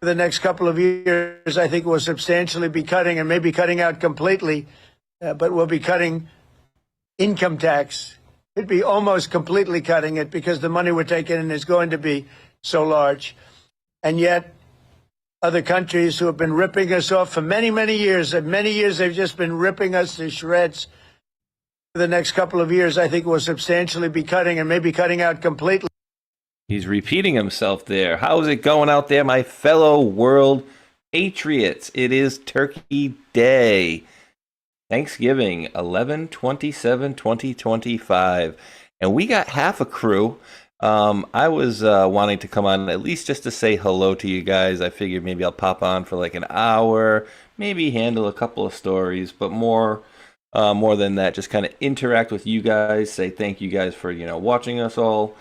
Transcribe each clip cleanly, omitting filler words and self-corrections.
the next couple of years, I think we'll substantially be cutting, and maybe cutting out completely, but we'll be cutting income tax. It'd be almost completely cutting it because the money we're taking in is going to be so large. And yet, other countries who have been ripping us off for many, many years, they've just been ripping us to shreds. For the next couple of years, I think we'll substantially be cutting, and maybe cutting out completely. He's repeating himself there. How's it going out there, my fellow world patriots? It is Turkey Day. Thanksgiving, 11/27/2025. And we got half a crew. I was wanting to come on at least just to say hello to you guys. I figured maybe I'll pop on for like an hour, maybe handle a couple of stories, but more than that, just kind of interact with you guys, say thank you guys for, watching us all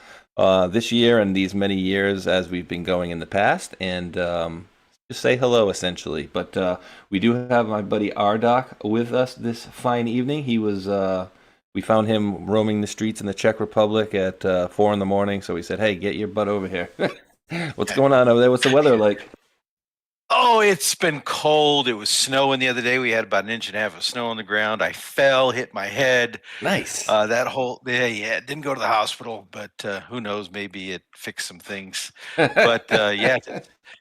this year and these many years as we've been going in the past, and just say hello essentially. But we do have my buddy Rdoc with us this fine evening. He was we found him roaming the streets in the Czech Republic at 4 in the morning, so we said, hey, get your butt over here. What's going on over there? What's the weather like? Oh, it's been cold. It was snowing the other day. We had about 1.5 inches of snow on the ground. I fell, hit my head. Nice. It didn't go to the hospital, but who knows? Maybe it fixed some things. But yeah,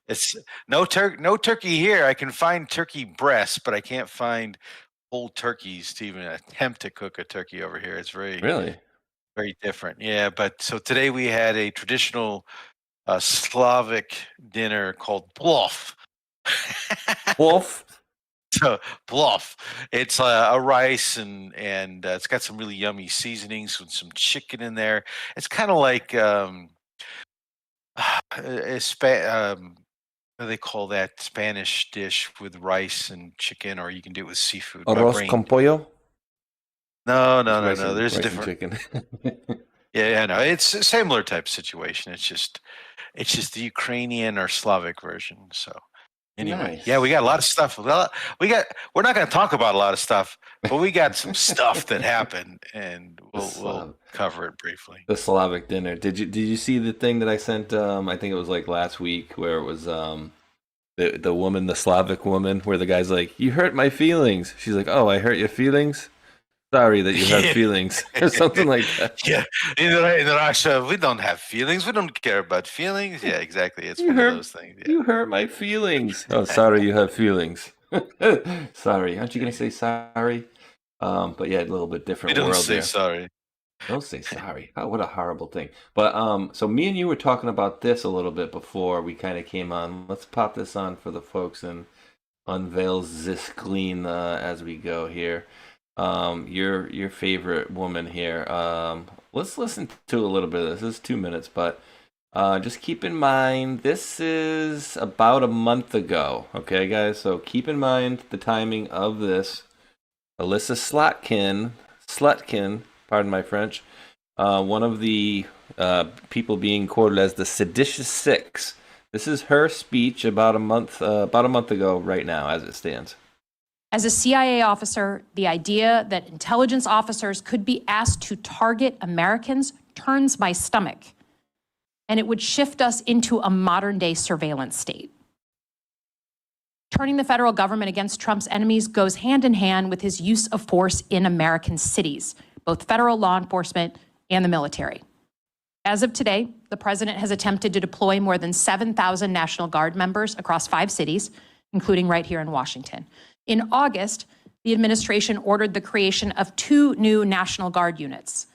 it's no turkey here. I can find turkey breasts, but I can't find whole turkeys to even attempt to cook a turkey over here. It's very different. Yeah, but so today we had a traditional Slavic dinner called plov. Wolf. So plov. It's a rice and it's got some really yummy seasonings with some chicken in there. It's kind of like what do they call that Spanish dish with rice and chicken, or you can do it with seafood. Arroz con pollo? No. There's different chicken. Yeah, no, it's a similar type situation. It's just the Ukrainian or Slavic version. So anyway, Nice. Yeah, we got a lot of stuff. We're not going to talk about a lot of stuff, but we got some stuff that happened, and we'll cover it briefly. The Slavic dinner. Did you see the thing that I sent? I think it was like last week, where it was the woman, the Slavic woman, where the guy's like, "You hurt my feelings." She's like, "Oh, I hurt your feelings? Sorry that you have feelings," or something like that. Yeah, in Russia, we don't have feelings. We don't care about feelings. Yeah, exactly. It's one of those things. Yeah. You hurt my feelings. Oh, sorry, you have feelings. Sorry, aren't you gonna say sorry? But yeah, a little bit different. We don't world say there. sorry. Don't say sorry. Oh, what a horrible thing. But so me and you were talking about this a little bit before we kind of came on. Let's pop this on for the folks and unveil this clean as we go here. Your favorite woman here. Let's listen to a little bit of this. This is 2 minutes, but just keep in mind this is about a month ago. Okay, guys. So keep in mind the timing of this. Alyssa Slutkin, pardon my French, one of the people being quoted as the seditious six. This is her speech about a month ago, right now, as it stands. As a CIA officer, the idea that intelligence officers could be asked to target Americans turns my stomach, and it would shift us into a modern-day surveillance state. Turning the federal government against Trump's enemies goes hand in hand with his use of force in American cities, both federal law enforcement and the military. As of today, the president has attempted to deploy more than 7,000 National Guard members across 5 cities, including right here in Washington. In August, the administration ordered the creation of 2 new National Guard units,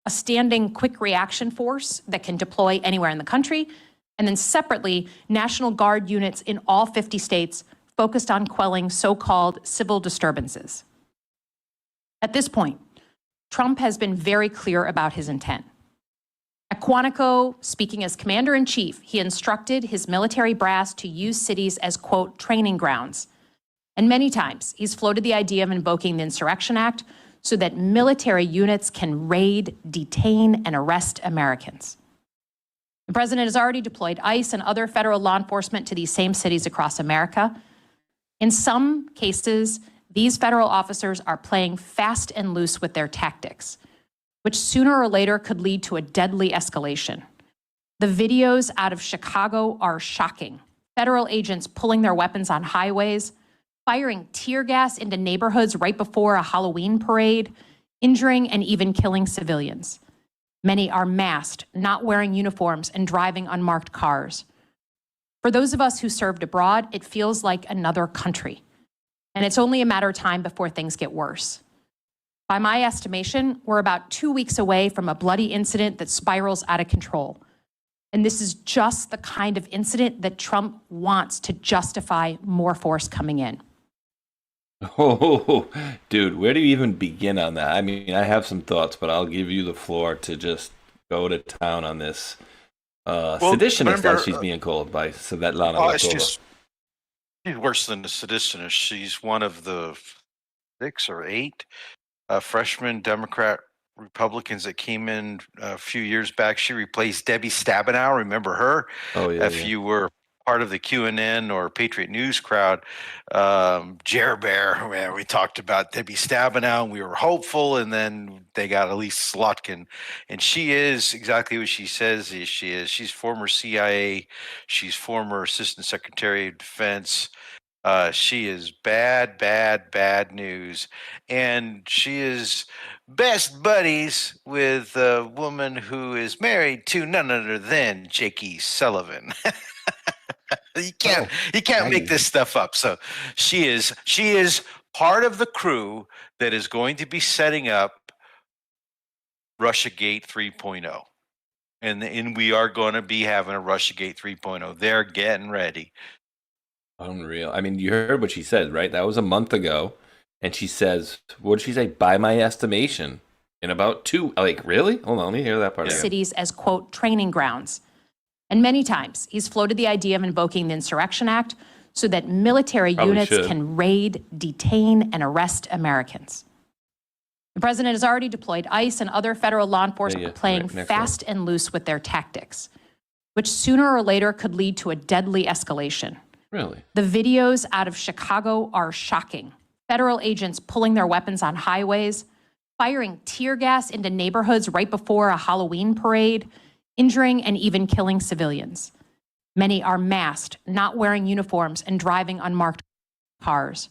a standing quick reaction force that can deploy anywhere in the country, and then separately, National Guard units in all 50 states focused on quelling so-called civil disturbances. At this point, Trump has been very clear about his intent. At Quantico, speaking as commander-in-chief, he instructed his military brass to use cities as, quote, training grounds. And many times, he's floated the idea of invoking the Insurrection Act so that military units can raid, detain, and arrest Americans. The president has already deployed ICE and other federal law enforcement to these same cities across America. In some cases, these federal officers are playing fast and loose with their tactics, which sooner or later could lead to a deadly escalation. The videos out of Chicago are shocking. federal agents pulling their weapons on highways, firing tear gas into neighborhoods right before a Halloween parade, injuring and even killing civilians. Many are masked, not wearing uniforms, and driving unmarked cars. For those of us who served abroad, it feels like another country. And it's only a matter of time before things get worse. By my estimation, we're about 2 weeks away from a bloody incident that spirals out of control. And this is just the kind of incident that Trump wants to justify more force coming in. Oh, dude, where do you even begin on that? I mean, I have some thoughts, but I'll give you the floor to just go to town on this seditionist, as she's being called by Svetlana Volkova. She's worse than a seditionist. She's one of the 6 or 8 freshman Democrat Republicans that came in a few years back. She replaced Debbie Stabenow. Remember her? Oh, yeah. If you were part of the QNN or Patriot News crowd, Jer Bear, man, we talked about Debbie Stabenow, and we were hopeful, and then they got Elise Slotkin. And she is exactly what she says she is. She's former CIA. She's former Assistant Secretary of Defense. She is bad, bad, bad news. And she is best buddies with a woman who is married to none other than Jakey Sullivan. You can't make this stuff up. So she is part of the crew that is going to be setting up Russiagate 3.0. And we are going to be having a Russiagate 3.0. They're getting ready. Unreal. I mean, you heard what she said, right? That was a month ago. And she says, what did she say? By my estimation, in about 2, like, really? Hold on, let me hear that part again. Cities as, quote, training grounds. And many times he's floated the idea of invoking the Insurrection Act so that military units can raid, detain, and arrest Americans. The president has already deployed ICE and other federal law enforcement playing fast and loose with their tactics, which sooner or later could lead to a deadly escalation. Really? The videos out of Chicago are shocking. Federal agents pulling their weapons on highways, firing tear gas into neighborhoods right before a Halloween parade, injuring and even killing civilians. Many are masked, not wearing uniforms, and driving unmarked cars.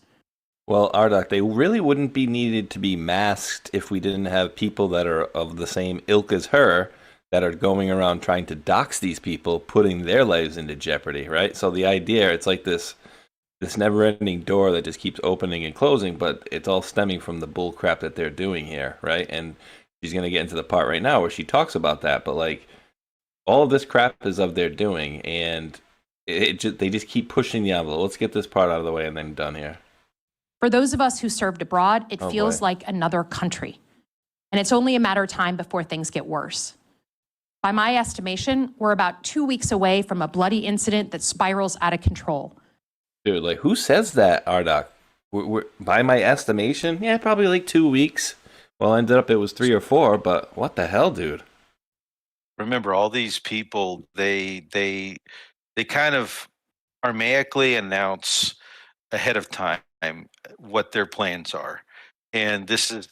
Well, Rdoc, they really wouldn't be needed to be masked if we didn't have people that are of the same ilk as her that are going around trying to dox these people, putting their lives into jeopardy, right? So the idea, it's like this never-ending door that just keeps opening and closing, but it's all stemming from the bull crap that they're doing here, right? And she's going to get into the part right now where she talks about that, but like, all of this crap is of their doing, and they just keep pushing the envelope. Let's get this part out of the way and then done here. For those of us who served abroad, it feels like another country. And it's only a matter of time before things get worse. By my estimation, we're about 2 weeks away from a bloody incident that spirals out of control. Dude, like, who says that, Rdoc? By my estimation, yeah, probably like 2 weeks. Well, ended up it was 3 or 4, but what the hell, dude? Remember, all these people, they kind of archaically announce ahead of time what their plans are, and this is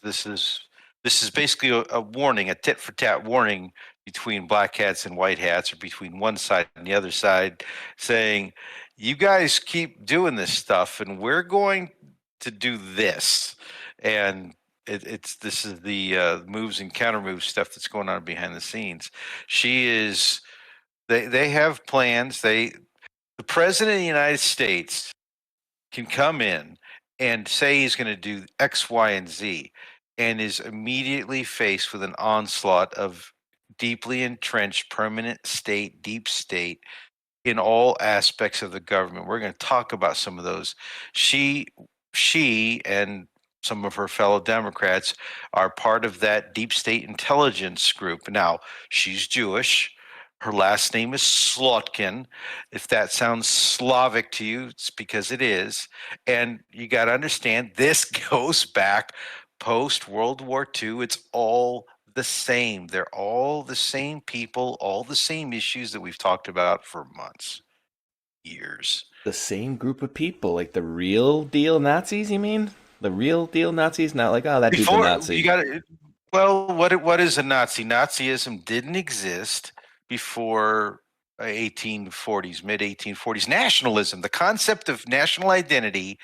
basically a warning, a tit for tat warning between black hats and white hats, or between one side and the other side, saying, "You guys keep doing this stuff, and we're going to do this." And this is the moves and counter moves stuff that's going on behind the scenes. They have plans. The president of the United States can come in and say he's going to do X, Y, and Z, and is immediately faced with an onslaught of deeply entrenched permanent state, deep state, in all aspects of the government. We're going to talk about some of those. She and some of her fellow Democrats are part of that deep state intelligence group. Now, she's Jewish. Her last name is Slotkin. If that sounds Slavic to you, it's because it is. And you got to understand, this goes back post-World War II. It's all the same. They're all the same people, all the same issues that we've talked about for months, years. The same group of people, like the real deal Nazis, you mean? The real deal Nazis? Not like, oh, that dude's a Nazi. Well, what is a Nazi? Nazism didn't exist before 1840s, mid 1840s. Nationalism, the concept of national identity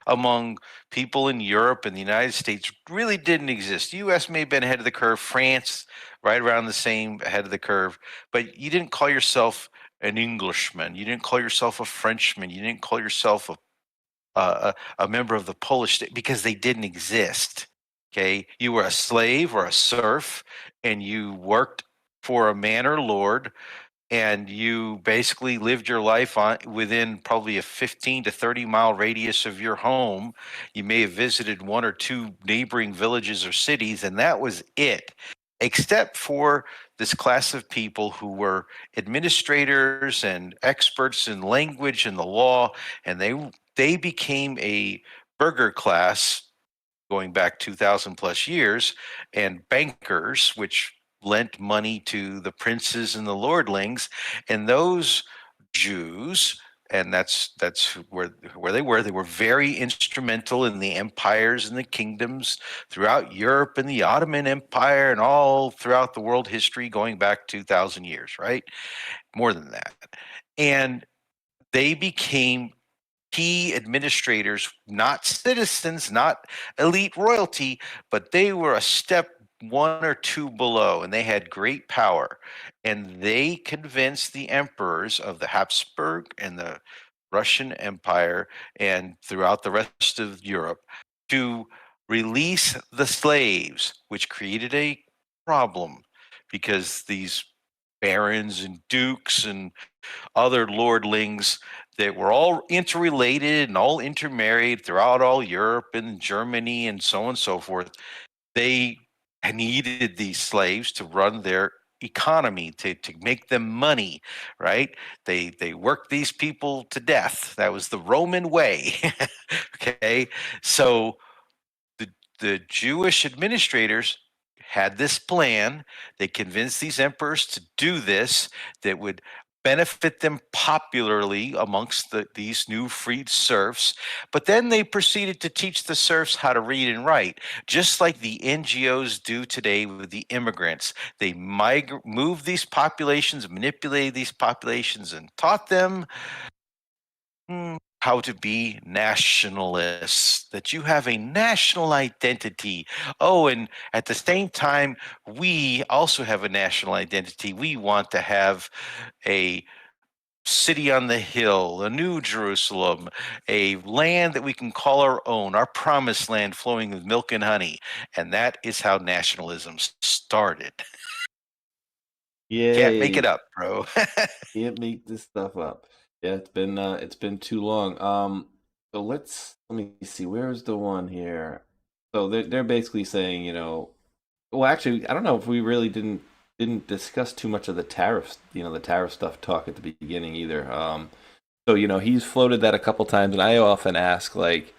among people in Europe and the United States really didn't exist. The U.S. may have been ahead of the curve, France right around the same ahead of the curve, but you didn't call yourself an Englishman. You didn't call yourself a Frenchman. You didn't call yourself a member of the Polish state because they didn't exist. Okay, you were a slave or a serf, and you worked for a man or lord, and you basically lived your life on within probably a 15 to 30-mile radius of your home. You may have visited one or two neighboring villages or cities, and that was it, except for this class of people who were administrators and experts in language and the law, and they became a burger class going back 2,000 plus years, and bankers, which lent money to the princes and the lordlings, and those Jews, and that's where they were. They were very instrumental in the empires and the kingdoms throughout Europe and the Ottoman Empire and all throughout the world history going back 2,000 years, right? More than that. And they became key administrators, not citizens, not elite royalty, but they were a step one or two below, and they had great power. And they convinced the emperors of the Habsburg and the Russian Empire and throughout the rest of Europe to release the slaves, which created a problem because these barons and dukes and other lordlings that were all interrelated and all intermarried throughout all Europe and Germany and so on and so forth. They needed these slaves to run their economy, to make them money, right? They worked these people to death. That was the Roman way. Okay. So the Jewish administrators had this plan. They convinced these emperors to do this that would benefit them popularly amongst these new freed serfs. But then they proceeded to teach the serfs how to read and write, just like the NGOs do today with the immigrants. They moved these populations, manipulated these populations, and taught them how to be nationalists, that you have a national identity. Oh, and at the same time, we also have a national identity. We want to have a city on the hill, a new Jerusalem, a land that we can call our own, our promised land flowing with milk and honey. And that is how nationalism started. Can't make it Yay. up, bro. Can't make this stuff up. Yeah, it's been too long. So let me see. Where's the one here? So they're basically saying, well, actually, I don't know if we really didn't discuss too much of the tariffs, the tariff stuff talk at the beginning either. So he's floated that a couple times, and I often ask, like,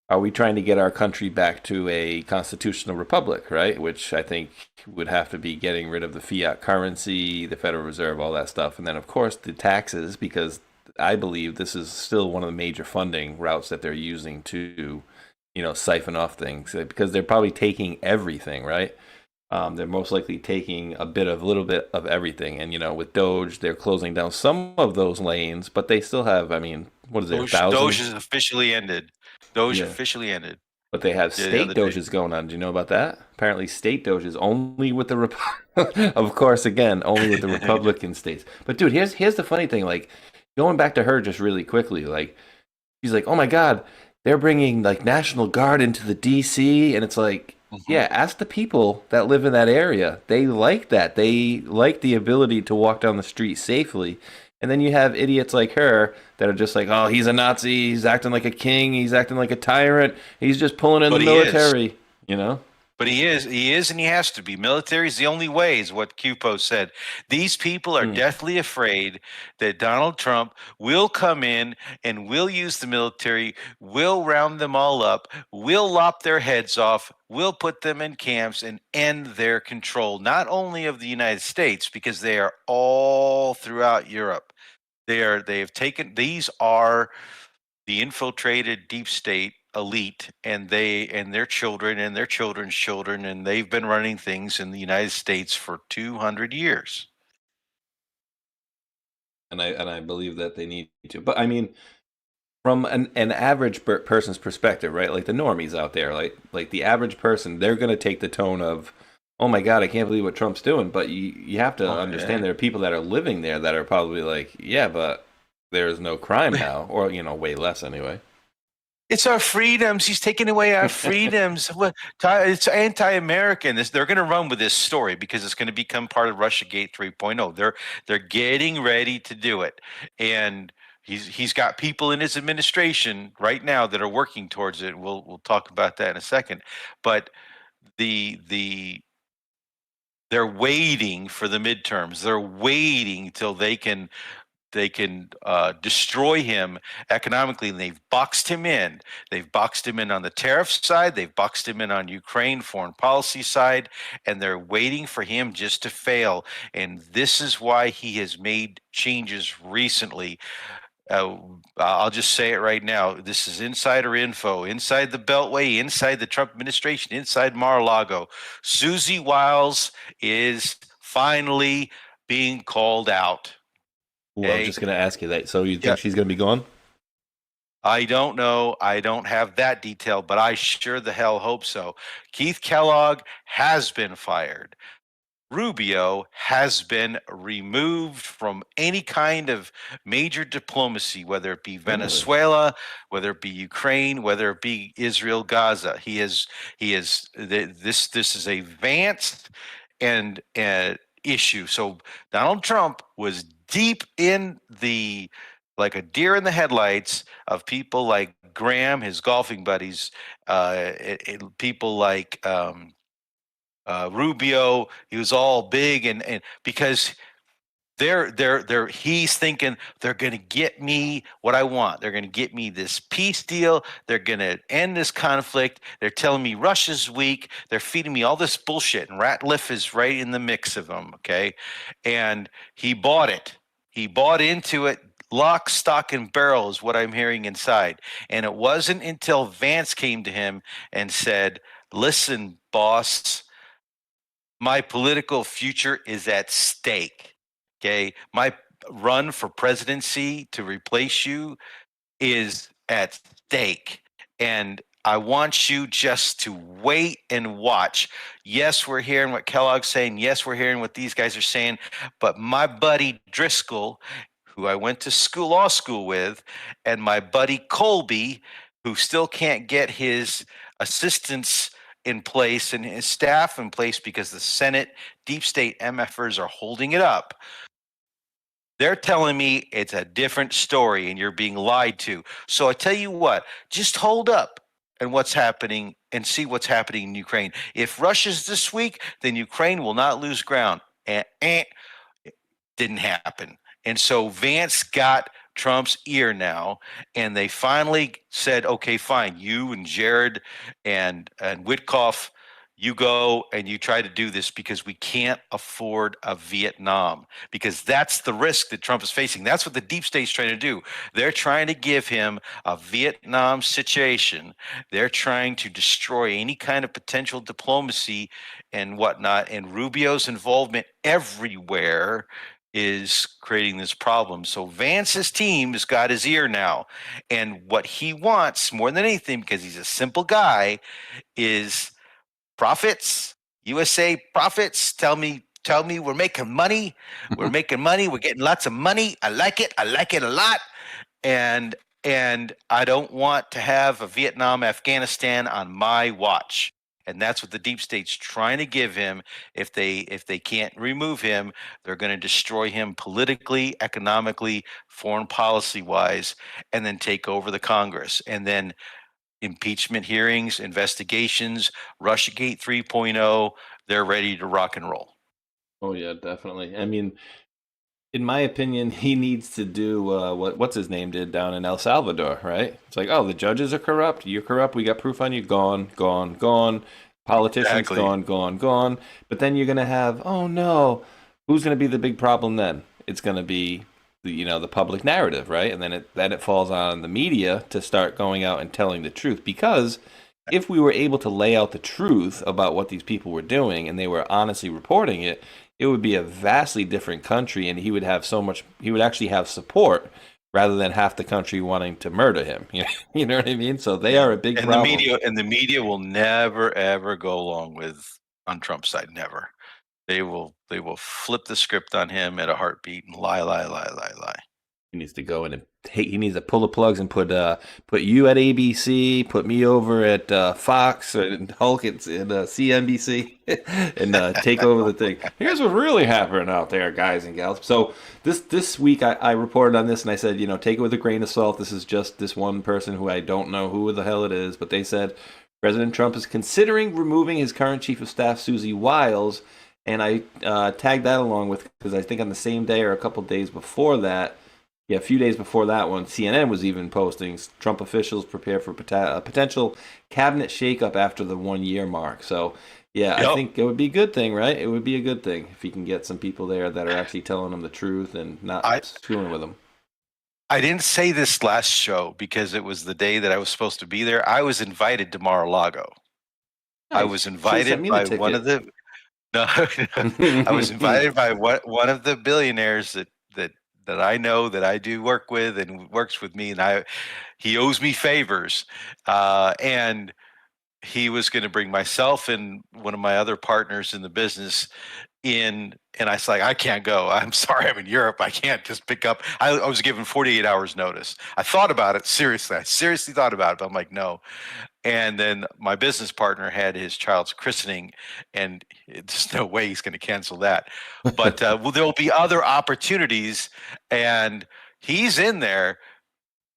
are we trying to get our country back to a constitutional republic, right? Which I think would have to be getting rid of the fiat currency, the Federal Reserve, all that stuff. And then, of course, the taxes, because I believe this is still one of the major funding routes that they're using to, siphon off things, because they're probably taking everything, right? They're most likely taking a little bit of everything. And, with Doge, they're closing down some of those lanes, but they still have, what is it, Doge is officially ended. Doge officially ended. But they have state doges going on. Do you know about that? Apparently, state doges only with the of course, again, only with the Republican states. But dude, here's the funny thing. Like, going back to her just really quickly. Like, she's like, "Oh my God, they're bringing like National Guard into the D.C." And it's like, yeah, ask the people that live in that area. They like that. They like the ability to walk down the street safely. And then you have idiots like her that are just like, oh, he's a Nazi. He's acting like a king. He's acting like a tyrant. He's just pulling in the military, But he is, and he has to be. Military is the only way, is what Cupo said. These people are deathly afraid that Donald Trump will come in and will use the military, will round them all up, will lop their heads off, will put them in camps and end their control, not only of the United States, because they are all throughout Europe. These are the infiltrated deep state elite, and their children and their children's children, and they've been running things in the United States for 200 years. and I believe that they need to. But I mean, from an average person's perspective, right? Like the normies out there, like the average person, they're going to take the tone of, "Oh my God, I can't believe what Trump's doing." But you have to understand there are people that are living there that are probably like, "Yeah, but there's no crime now," or way less anyway. It's our freedoms. He's taking away our freedoms. It's anti-American. They're going to run with this story because it's going to become part of RussiaGate 3.0. They're getting ready to do it, and he's got people in his administration right now that are working towards it. We'll talk about that in a second, but they're waiting for the midterms. They're waiting till they can destroy him economically, and they've boxed him in. They've boxed him in on the tariff side. They've boxed him in on Ukraine foreign policy side, and they're waiting for him just to fail. And this is why he has made changes recently. I'll just say it right now. This is insider info, inside the Beltway, inside the Trump administration, inside Mar-a-Lago. Susie Wiles is finally being called out. Well, I'm just going to ask you that. So you think she's going to be gone? I don't know. I don't have that detail, but I sure the hell hope so. Keith Kellogg has been fired. Rubio has been removed from any kind of major diplomacy, whether it be Venezuela, whether it be Ukraine, whether it be Israel, Gaza. This is a Vance and issue. So Donald Trump was deep in like a deer in the headlights of people like Graham, his golfing buddies, people like Rubio. He was all big and because he's thinking they're going to get me what I want. They're going to get me this peace deal. They're going to end this conflict. They're telling me Russia's weak. They're feeding me all this bullshit, and Ratliff is right in the mix of them. Okay, and he bought it. He bought into it. Lock, stock, and barrel is what I'm hearing inside. And it wasn't until Vance came to him and said, "Listen, boss, my political future is at stake. Okay, my run for presidency to replace you is at stake, and I want you just to wait and watch." Yes, we're hearing what Kellogg's saying. Yes, we're hearing what these guys are saying. But my buddy Driscoll, who I went to law school with, and my buddy Colby, who still can't get his assistants in place and his staff in place because the Senate deep state MFers are holding it up. They're telling me it's a different story and you're being lied to. So I tell you what, just hold up and what's happening and see what's happening in Ukraine. If Russia's this weak, then Ukraine will not lose ground. It didn't happen. And so Vance got Trump's ear now, and they finally said, okay, fine, you and Jared and Witkoff, you go and you try to do this because we can't afford a Vietnam, because that's the risk that Trump is facing. That's what the deep state's trying to do. They're trying to give him a Vietnam situation. They're trying to destroy any kind of potential diplomacy and whatnot. And Rubio's involvement everywhere is creating this problem. So Vance's team has got his ear now. And what he wants more than anything, because he's a simple guy, is profits, USA profits. Tell me we're making money. We're making money. We're getting lots of money. I like it. I like it a lot. And I don't want to have a Vietnam, Afghanistan on my watch. And that's what the deep state's trying to give him. If they can't remove him, they're going to destroy him politically, economically, foreign policy wise, and then take over the Congress. And then impeachment hearings, investigations, Russiagate 3.0, they're ready to rock and roll. Oh yeah, definitely. I mean, in my opinion, he needs to do what's his name did down in El Salvador, right? It's like, oh, the judges are corrupt. You're corrupt. We got proof on you. Gone. Politicians Exactly. gone. But then you're gonna have, oh no, who's gonna be the big problem then? It's gonna be the public narrative, right? And then it falls on the media to start going out and telling the truth. Because if we were able to lay out the truth about what these people were doing and they were honestly reporting it, it would be a vastly different country, and he would actually have support rather than half the country wanting to murder him. You know what I mean? So they are a big And problem. the media will never ever go along with on Trump's side. Never. They will flip the script on him at a heartbeat and lie. He needs to go in and he needs to pull the plugs and put you at ABC, put me over at Fox, and Hulk at CNBC, and take over the thing. Here's what's really happening out there, guys and gals. So this week I reported on this, and I said, take it with a grain of salt. This is just this one person who I don't know who the hell it is, but they said President Trump is considering removing his current chief of staff, Susie Wiles, and I tagged that along with, because I think on the same day or a couple days before that, a few days before that one, CNN was even posting Trump officials prepare for a potential cabinet shakeup after the 1 year mark. So, I think it would be a good thing, right? It would be a good thing if he can get some people there that are actually telling him the truth and not screwing with him. I didn't say this last show because it was the day that I was supposed to be there. I was invited to Mar-a-Lago. Nice. I was invited by one of the. No, I was invited by one of the billionaires that I know, that I do work with and works with me, and he owes me favors, and he was going to bring myself and one of my other partners in the business in, and I was like, I can't go. I'm sorry, I'm in Europe. I can't just pick up. I was given 48 hours notice. I thought about it seriously. I seriously thought about it, but I'm like, no. And then my business partner had his child's christening, and there's no way he's going to cancel that. But there will be other opportunities, and he's in there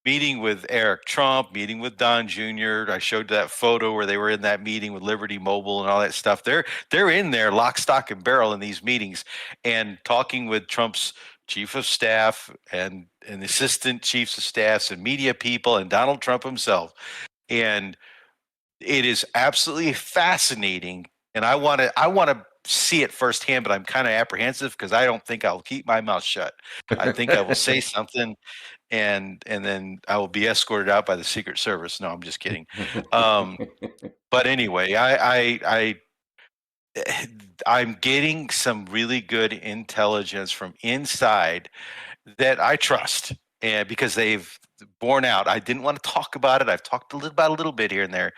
meeting with Eric Trump, meeting with Don Jr. I showed that photo where they were in that meeting with Liberty Mobile and all that stuff. They're in there lock, stock, and barrel in these meetings and talking with Trump's chief of staff and assistant chiefs of staffs and media people and Donald Trump himself. And it is absolutely fascinating, and I want to see it firsthand, but I'm kind of apprehensive because I don't think I'll keep my mouth shut. I think I will say something, and then I will be escorted out by the Secret Service. No, I'm just kidding. But anyway, I'm getting some really good intelligence from inside that I trust, and because they've borne out. I didn't want to talk about it. I've talked about a little bit here and there,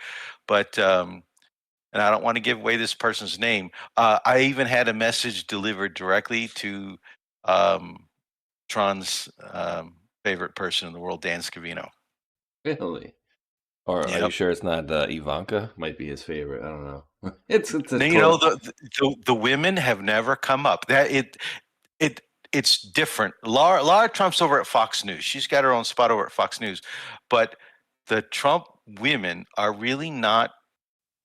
but and I don't want to give away this person's name. I even had a message delivered directly to Tron's favorite person in the world, Dan Scavino. Really? Or are you sure it's not Ivanka? Might be his favorite. I don't know. It's the women have never come up. It's different. Lara Trump's over at Fox News. She's got her own spot over at Fox News. But the Trump women are really not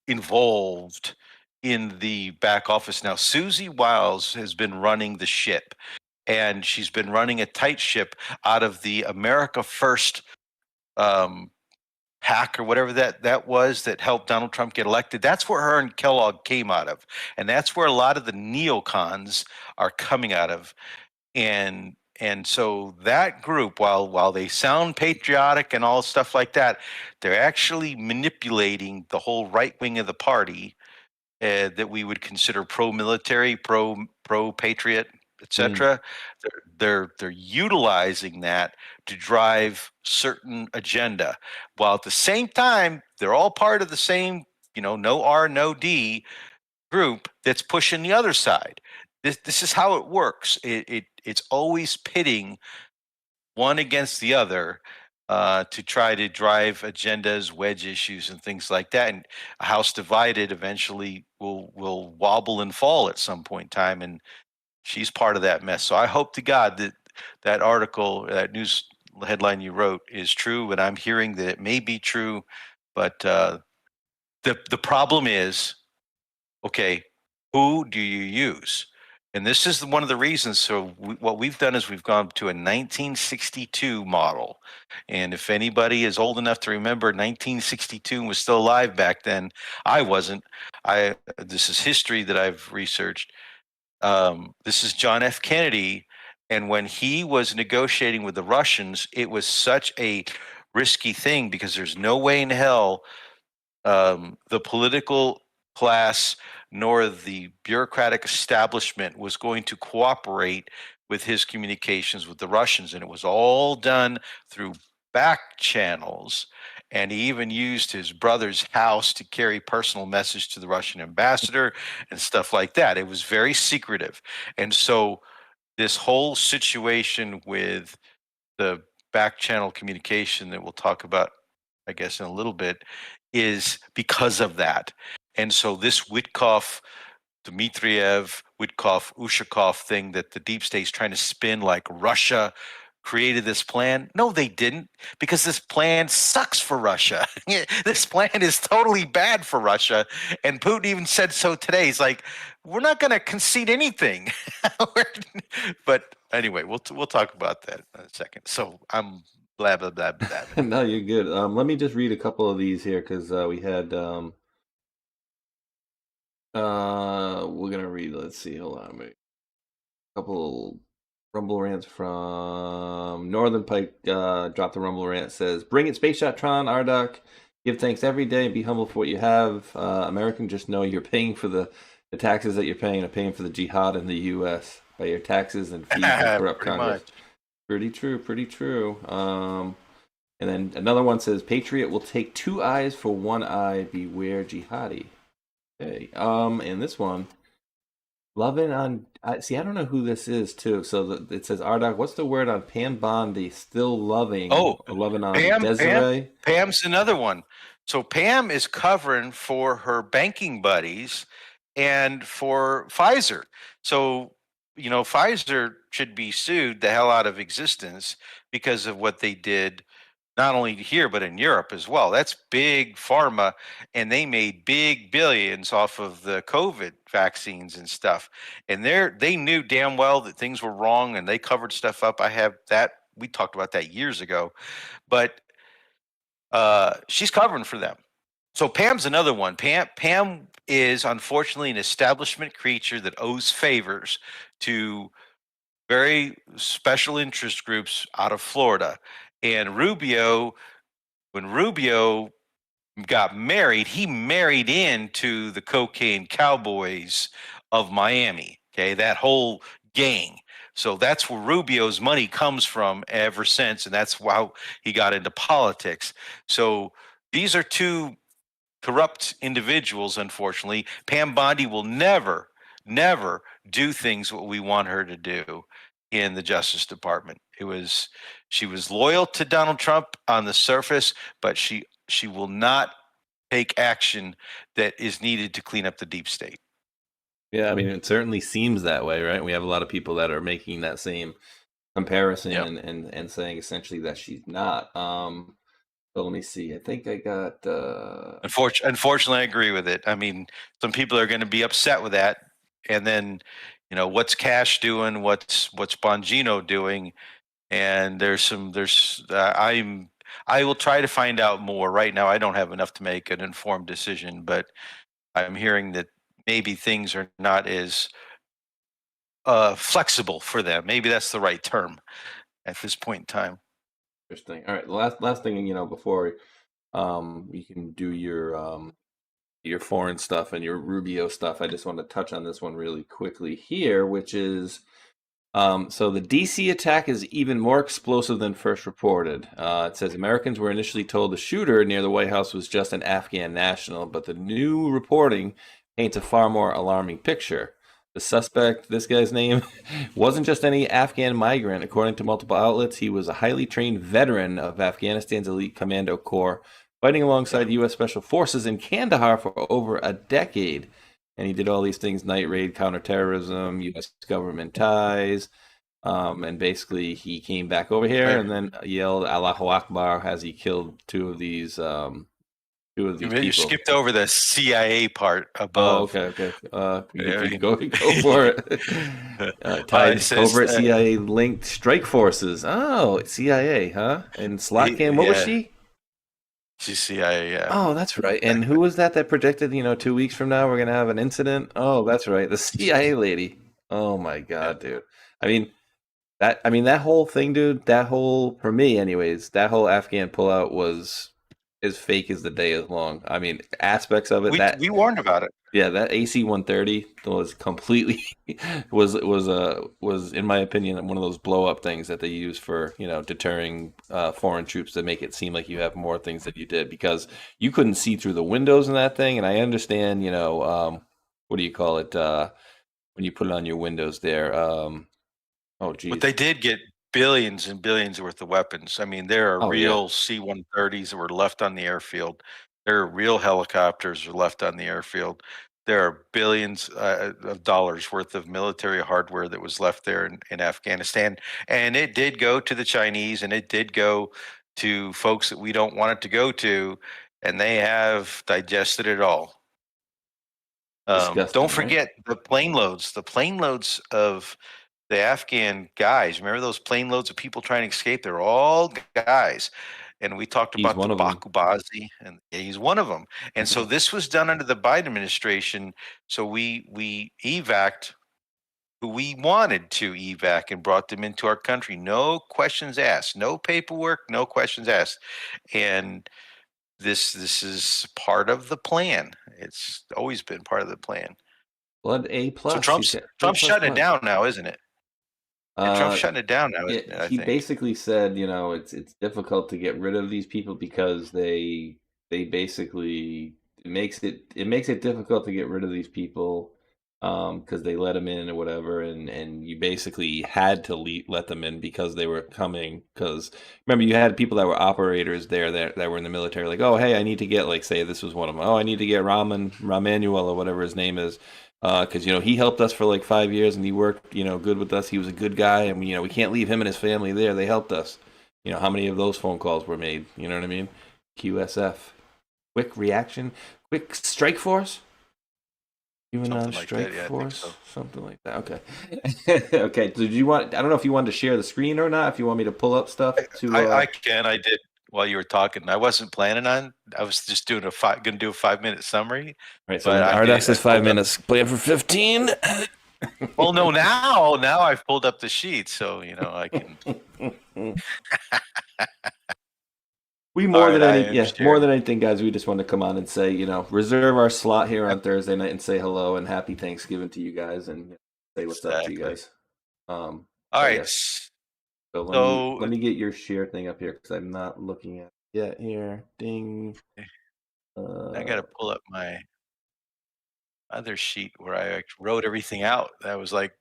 involved in the back office now. Susie Wiles has been running the ship, and she's been running a tight ship out of the America First hack or whatever that was that helped Donald Trump get elected. That's where her and Kellogg came out of. And that's where a lot of the neocons are coming out of. And so that group, while they sound patriotic and all stuff like that, they're actually manipulating the whole right wing of the party that we would consider pro-military, pro-patriot, etc. They're utilizing that to drive certain agenda, while at the same time they're all part of the same, no R, no D group that's pushing the other side. This is how it works. It's always pitting one against the other to try to drive agendas, wedge issues, and things like that. And a house divided eventually will wobble and fall at some point in time. And she's part of that mess. So I hope to God that article, that news headline you wrote is true. And I'm hearing that it may be true. But the problem is, okay, who do you use? And this is one of the reasons. So what we've done is we've gone to a 1962 model. And if anybody is old enough to remember 1962 and was still alive back then, I wasn't. This is history that I've researched. This is John F. Kennedy. And when he was negotiating with the Russians, it was such a risky thing because there's no way in hell the political class nor the bureaucratic establishment was going to cooperate with his communications with the Russians. And it was all done through back channels. And he even used his brother's house to carry personal message to the Russian ambassador and stuff like that. It was very secretive. And so this whole situation with the back channel communication that we'll talk about, I guess, in a little bit, is because of that. And so this Witkoff, Dmitriev, Witkoff, Ushakov thing that the deep state's trying to spin like Russia created this plan. No, they didn't, because this plan sucks for Russia. This plan is totally bad for Russia. And Putin even said so today. He's like, we're not going to concede anything. But anyway, we'll talk about that in a second. So I'm blah, blah, blah, blah. No, you're good. Let me just read a couple of these here because we had we're gonna read. Let's see. Hold on, wait. A couple rumble rants from Northern Pike. Dropped the rumble rant. Says, "Bring it, Space Shot Tron, Rdoc. Give thanks every day and be humble for what you have. American, just know you're paying for the taxes that you're paying are paying for the jihad in the U.S. by your taxes and fees and corrupt Congress." Much. Pretty true. Pretty true. And then another one says, "Patriot will take 2 eyes for 1 eye. Beware jihadi." Okay. And this one, loving on. See, I don't know who this is too. So it says, "Rdoc, what's the word on Pam Bondi still loving?" Oh, or loving on Pam, Desiree. Pam's another one. So Pam is covering for her banking buddies and for Pfizer. So, Pfizer should be sued the hell out of existence because of what they did, not only here, but in Europe as well. That's big pharma, and they made big billions off of the COVID vaccines and stuff. And they knew damn well that things were wrong, and they covered stuff up. I have that. We talked about that years ago. But she's covering for them. So Pam's another one. Pam is unfortunately an establishment creature that owes favors to very special interest groups out of Florida. And Rubio, when Rubio got married, he married into the cocaine cowboys of Miami. Okay, that whole gang. So that's where Rubio's money comes from ever since, and that's how he got into politics. So these are two corrupt individuals, unfortunately. Pam Bondi will never do things what we want her to do in the Justice Department. She was loyal to Donald Trump on the surface, but she will not take action that is needed to clean up the deep state. Yeah, I mean, it certainly seems that way, right? We have a lot of people that are making that same comparison and saying essentially that she's not. So let me see. I think I got. Unfortunately, I agree with it. I mean, some people are going to be upset with that, and then, what's Cash doing? What's Bongino doing? And I will try to find out more. Right now, I don't have enough to make an informed decision, but I'm hearing that maybe things are not as flexible for them. Maybe that's the right term at this point in time. Interesting. All right. The last thing, before you can do your foreign stuff and your Rubio stuff, I just want to touch on this one really quickly here, which is so the DC attack is even more explosive than first reported. It says Americans were initially told the shooter near the White House was just an Afghan national, but the new reporting paints a far more alarming picture. The suspect, this guy's name, wasn't just any Afghan migrant. According to multiple outlets, he was a highly trained veteran of Afghanistan's elite commando corps, fighting alongside U.S. Special Forces in Kandahar for over a decade. And he did all these things: night raid, counterterrorism, U.S. government ties. And basically, he came back over here and then yelled Allahu Akbar as he killed two of these You skipped over the CIA part above. Oh, okay. You can go for it. Tied covert CIA linked strike forces. Oh, CIA, huh? And Slotcam, what was she? She's CIA, yeah. Oh, that's right. And who was that predicted, 2 weeks from now we're going to have an incident? Oh, that's right. The CIA lady. Oh, my God, dude. I mean, that whole thing, dude, for me anyways, that whole Afghan pullout was as fake as the day is long. I mean, aspects of it. We warned about it. Yeah, that AC-130 was completely was in my opinion one of those blow up things that they use for deterring foreign troops to make it seem like you have more things that you did, because you couldn't see through the windows in that thing. And I understand what do you call it when you put it on your windows there. Oh But geez. they did get billions and billions worth of weapons. I mean, there are Oh yeah. real C-130s that were left on the airfield. There are real helicopters that were left on the airfield. There are billions of dollars worth of military hardware that was left there in Afghanistan. And it did go to the Chinese, and it did go to folks that we don't want it to go to, and they have digested it all. Disgusting, Don't right? forget the plane loads of the Afghan guys. Remember those plane loads of people trying to escape? They're all guys. And we talked He's about the one of them. Bakubazi, and yeah, he's one of them. And so this was done under the Biden administration. So we evac'd who we wanted to evac and brought them into our country. No questions asked, no paperwork, no questions asked. And this is part of the plan. It's always been part of the plan. Blood A plus. So Trump's A++. shutting it down now, isn't it? And Trump's shutting it down now, Yeah, isn't it, I he think. basically said, it's difficult to get rid of these people because they basically it makes it difficult to get rid of these people because they let them in or whatever, and you basically had to let them in because they were coming. Because remember, you had people that were operators there that were in the military, like, oh hey, I need to get, like, say this was one of them. Oh, I need to get Ramanuel or whatever his name is. Because he helped us for like 5 years and he worked good with us. He was a good guy, and we can't leave him and his family there. They helped us. How many of those phone calls were made? You know what I mean? QSF, quick reaction, quick strike force, even on strike force, so. Something like that. Okay, okay. Did you want? I don't know if you wanted to share the screen or not. If you want me to pull up stuff to, I can. I did while you were talking. I wasn't planning on. I was just doing going to do a 5-minute summary. Right. So Rdoc is 5 minutes. Plan for 15. Well, no. Now I've pulled up the sheet, so I can. More than anything, guys, we just want to come on and say, reserve our slot here on Thursday night and say hello and happy Thanksgiving to you guys and say what's up to you guys. All right. Yes. So let me get your share thing up here because I'm not looking at it yet here. Ding. I got to pull up my other sheet where I wrote everything out. That was like,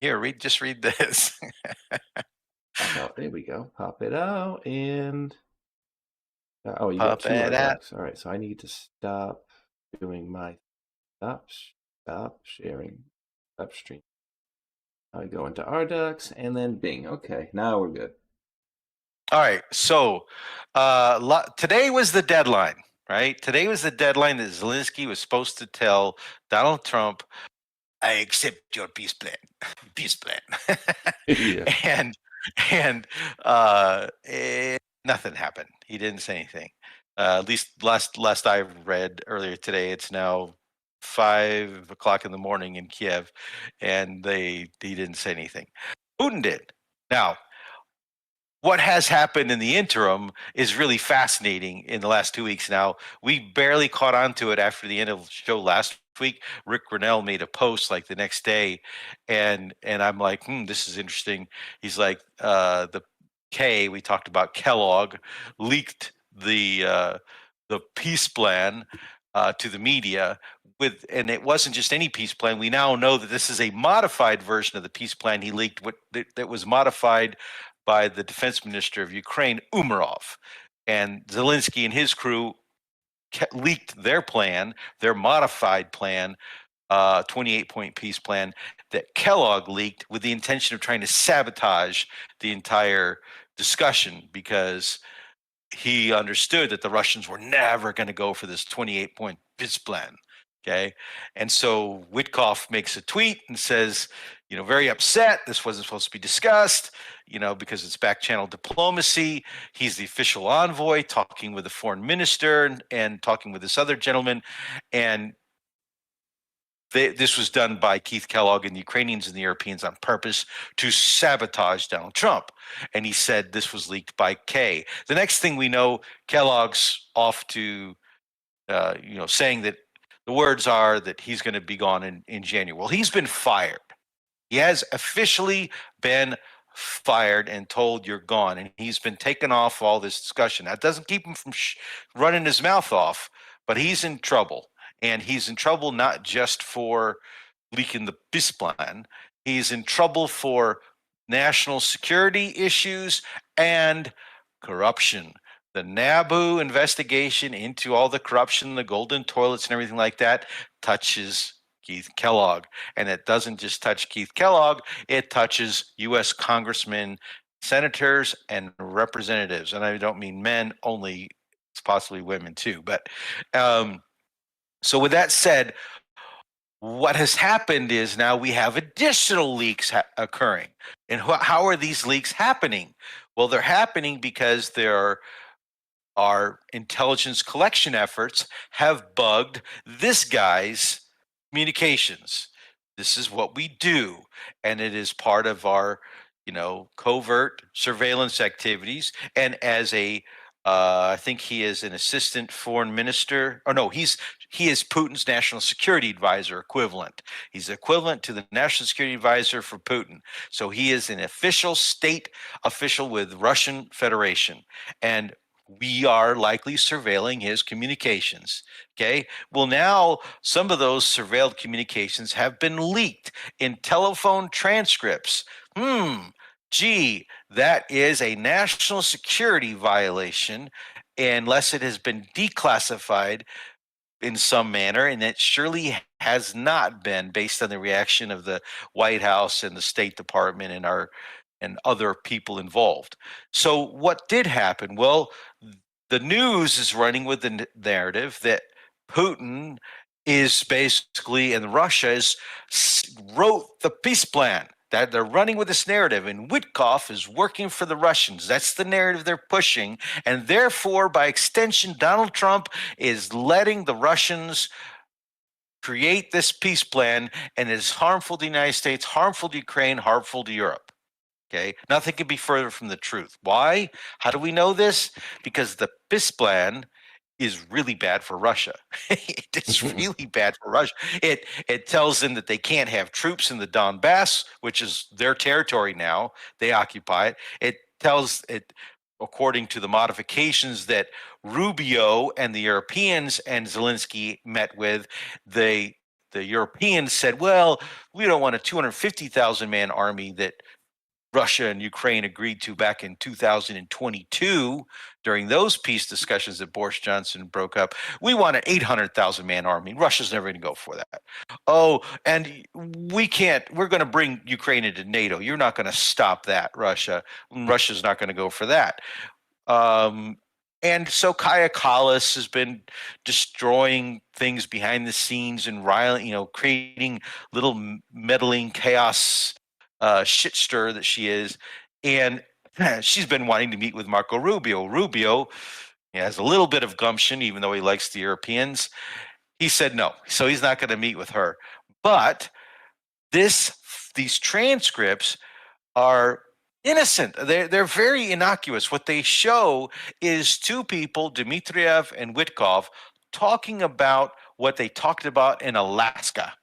here, just read this. There we go. Pop it out and. Oh, you Pop got 2 Rdocs. All right, so I need to stop doing my stop sharing, stop stream. I go into Rdocs and then Bing. Okay, now we're good. All right, so today was the deadline, right? Today was the deadline that Zelensky was supposed to tell Donald Trump, "I accept your peace plan." Peace plan. Yeah. And nothing happened. He didn't say anything. At least last I read earlier today, it's now 5 o'clock in the morning in Kiev, and he didn't say anything. Putin did. Now, what has happened in the interim is really fascinating in the last 2 weeks now. We barely caught on to it after the end of the show last week. Rick Grinnell made a post like the next day, and I'm like, this is interesting. He's like, we talked about Kellogg leaked the peace plan to the media and it wasn't just any peace plan. We now know that this is a modified version of the peace plan he leaked that was modified by the defense minister of Ukraine, Umerov. And Zelensky and his crew leaked their plan, their modified plan, 28-point peace plan that Kellogg leaked with the intention of trying to sabotage the entire discussion because he understood that the Russians were never going to go for this 28-point peace plan. Okay. And so Witkoff makes a tweet and says, very upset. This wasn't supposed to be discussed, because it's back channel diplomacy. He's the official envoy talking with the foreign minister and talking with this other gentleman. And this was done by Keith Kellogg and the Ukrainians and the Europeans on purpose to sabotage Donald Trump. And he said this was leaked by Kay. The next thing we know, Kellogg's off to, saying that The words are that he's going to be gone in January. Well, he's been fired. He has officially been fired and told you're gone, and he's been taken off all this discussion. That doesn't keep him from running his mouth off, but he's in trouble, and he's in trouble not just for leaking the peace plan. He's in trouble for national security issues and corruption. The NABU investigation into all the corruption, the golden toilets and everything like that touches Keith Kellogg. And it doesn't just touch Keith Kellogg, it touches U.S. congressmen, senators, and representatives. And I don't mean men only, it's possibly women too. But so with that said, what has happened is now we have additional leaks occurring. And how are these leaks happening? Well, they're happening because our intelligence collection efforts have bugged this guy's communications. This is what we do, and it is part of our, covert surveillance activities. And as I think he is an assistant foreign minister. Oh no, he is Putin's national security advisor equivalent. He's equivalent to the national security advisor for Putin. So he is an official state official with Russian Federation, and we are likely surveilling his communications. Okay. Well, now some of those surveilled communications have been leaked in telephone transcripts. Gee, that is a national security violation unless it has been declassified in some manner, and it surely has not been based on the reaction of the White House and the State Department and other people involved. So what did happen? Well, the news is running with the narrative that Putin is basically, and Russia wrote the peace plan. That they're running with this narrative, and Witkoff is working for the Russians. That's the narrative they're pushing. And therefore, by extension, Donald Trump is letting the Russians create this peace plan, and it is harmful to the United States, harmful to Ukraine, harmful to Europe. Okay, nothing could be further from the truth. Why? How do we know this? Because the peace plan is really bad for Russia. It's really bad for Russia. It tells them that they can't have troops in the Donbass, which is their territory now. They occupy it. It tells it, according to the modifications that Rubio and the Europeans and Zelensky met with, the Europeans said, well, we don't want a 250,000 man army that Russia and Ukraine agreed to back in 2022 during those peace discussions that Boris Johnson broke up. We want an 800,000 man army. Russia's never going to go for that. Oh, and we're going to bring Ukraine into NATO. You're not going to stop that, Russia. Russia's not going to go for that. And so Kaja Kallas has been destroying things behind the scenes and creating little meddling chaos shit stir that she is, and she's been wanting to meet with Marco Rubio. Rubio has a little bit of gumption, even though he likes the Europeans. He said no, so he's not going to meet with her. But these transcripts are innocent. They're very innocuous. What they show is two people, Dmitriev and Witkoff, talking about what they talked about in Alaska.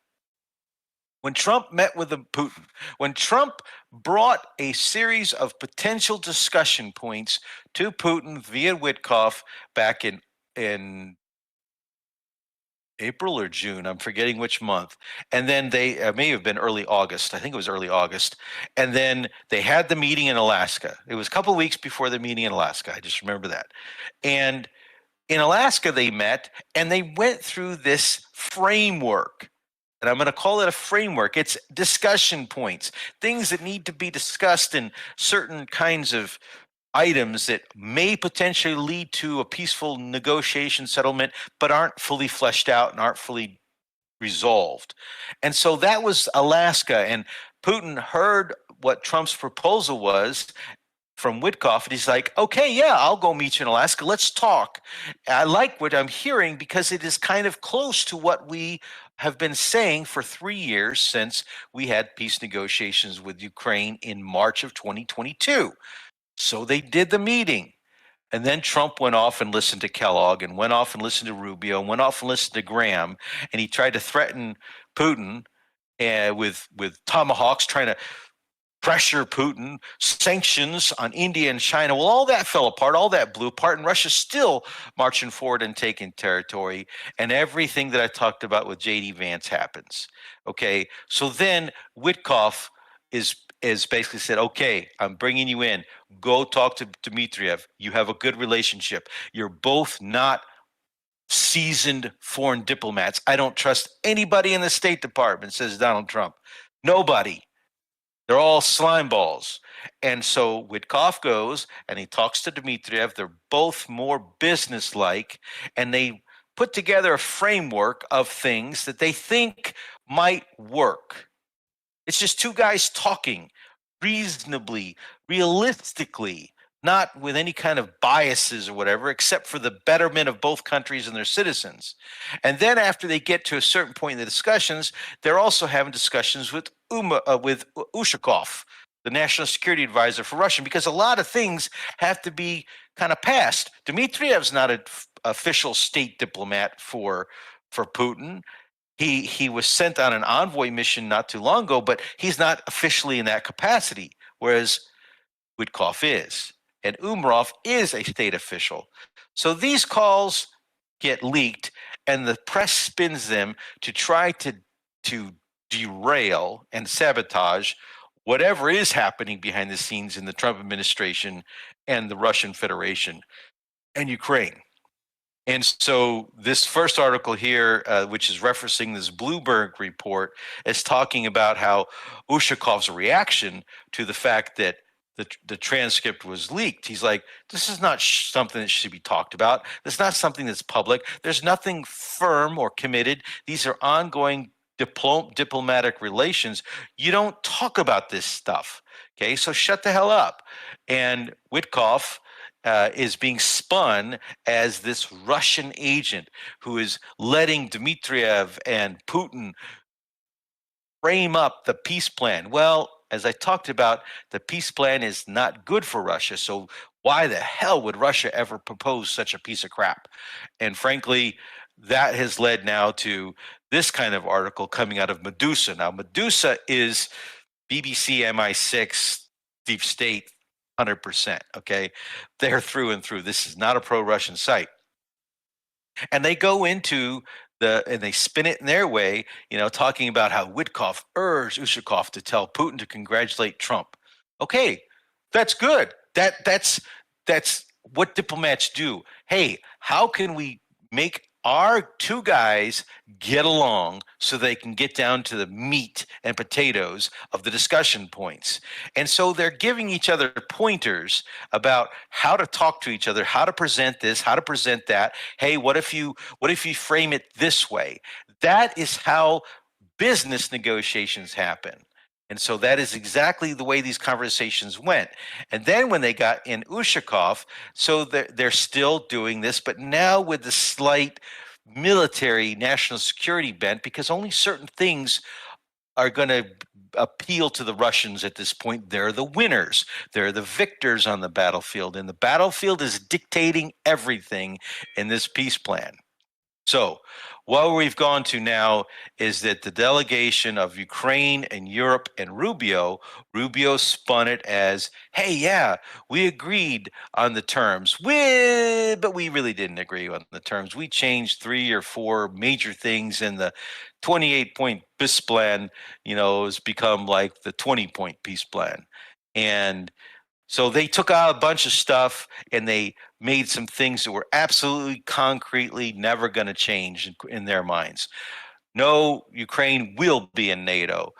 When Trump met with Putin, when Trump brought a series of potential discussion points to Putin via Witkoff back in April or June, I'm forgetting which month, and then they may have been early August. I think it was early August. And then they had the meeting in Alaska. It was a couple of weeks before the meeting in Alaska. I just remember that. And in Alaska, they met and they went through this framework. And I'm going to call it a framework. It's discussion points, things that need to be discussed in certain kinds of items that may potentially lead to a peaceful negotiation settlement, but aren't fully fleshed out and aren't fully resolved. And so that was Alaska. And Putin heard what Trump's proposal was from Witkoff, and he's like, okay, yeah, I'll go meet you in Alaska. Let's talk. I like what I'm hearing because it is kind of close to what we have been saying for 3 years since we had peace negotiations with Ukraine in March of 2022. So they did the meeting. And then Trump went off and listened to Kellogg, and went off and listened to Rubio, and went off and listened to Graham, and he tried to threaten Putin with tomahawks, trying to pressure Putin, sanctions on India and China. Well, all that fell apart, all that blew apart, and Russia's still marching forward and taking territory. And everything that I talked about with J.D. Vance happens. Okay, so then Witkoff is basically said, okay, I'm bringing you in. Go talk to Dmitriev. You have a good relationship. You're both not seasoned foreign diplomats. I don't trust anybody in the State Department, says Donald Trump. Nobody. They're all slime balls. And so Witkoff goes and he talks to Dmitriev. They're both more businesslike, and they put together a framework of things that they think might work. It's just two guys talking reasonably, realistically, not with any kind of biases or whatever, except for the betterment of both countries and their citizens. And then after they get to a certain point in the discussions, they're also having discussions with Ushakov, the national security advisor for Russia, because a lot of things have to be kind of passed. Dmitriev's not an official state diplomat for Putin. He was sent on an envoy mission not too long ago, but he's not officially in that capacity, whereas Witkoff is. And Umarov is a state official. So these calls get leaked, and the press spins them to try to derail and sabotage whatever is happening behind the scenes in the Trump administration and the Russian Federation and Ukraine. And so this first article here, which is referencing this Bloomberg report, is talking about how Ushakov's reaction to the fact that the transcript was leaked. He's like, this is not something that should be talked about. It's not something that's public. There's nothing firm or committed. These are ongoing diplomatic relations. You don't talk about this stuff. Okay, so shut the hell up. And Witkoff is being spun as this Russian agent who is letting Dmitriev and Putin frame up the peace plan. Well, as I talked about, the peace plan is not good for Russia. So why the hell would Russia ever propose such a piece of crap? And frankly, that has led now to this kind of article coming out of Medusa. Now, Medusa is BBC, MI6, deep state, 100%. Okay, they're through and through. This is not a pro-Russian site, and they go into and they spin it in their way, talking about how Witkoff urged Ushakov to tell Putin to congratulate Trump. Okay, that's good. That's what diplomats do. Hey, how can we make our two guys get along so they can get down to the meat and potatoes of the discussion points? And so they're giving each other pointers about how to talk to each other, how to present this, how to present that. Hey, what if you frame it this way? That is how business negotiations happen. And so that is exactly the way these conversations went. And then when they got in Ushakov, so they're still doing this, but now with the slight military national security bent, because only certain things are going to appeal to the Russians at this point. They're the winners. They're the victors on the battlefield. And the battlefield is dictating everything in this peace plan. So what we've gone to now is that the delegation of Ukraine and Europe and Rubio spun it as, hey, yeah, we agreed on the terms, but we really didn't agree on the terms. We changed 3 or 4 major things, and the 28-point peace plan, has become like the 20-point peace plan. And so they took out a bunch of stuff and they made some things that were absolutely concretely never going to change in their minds. No, Ukraine will be in NATO.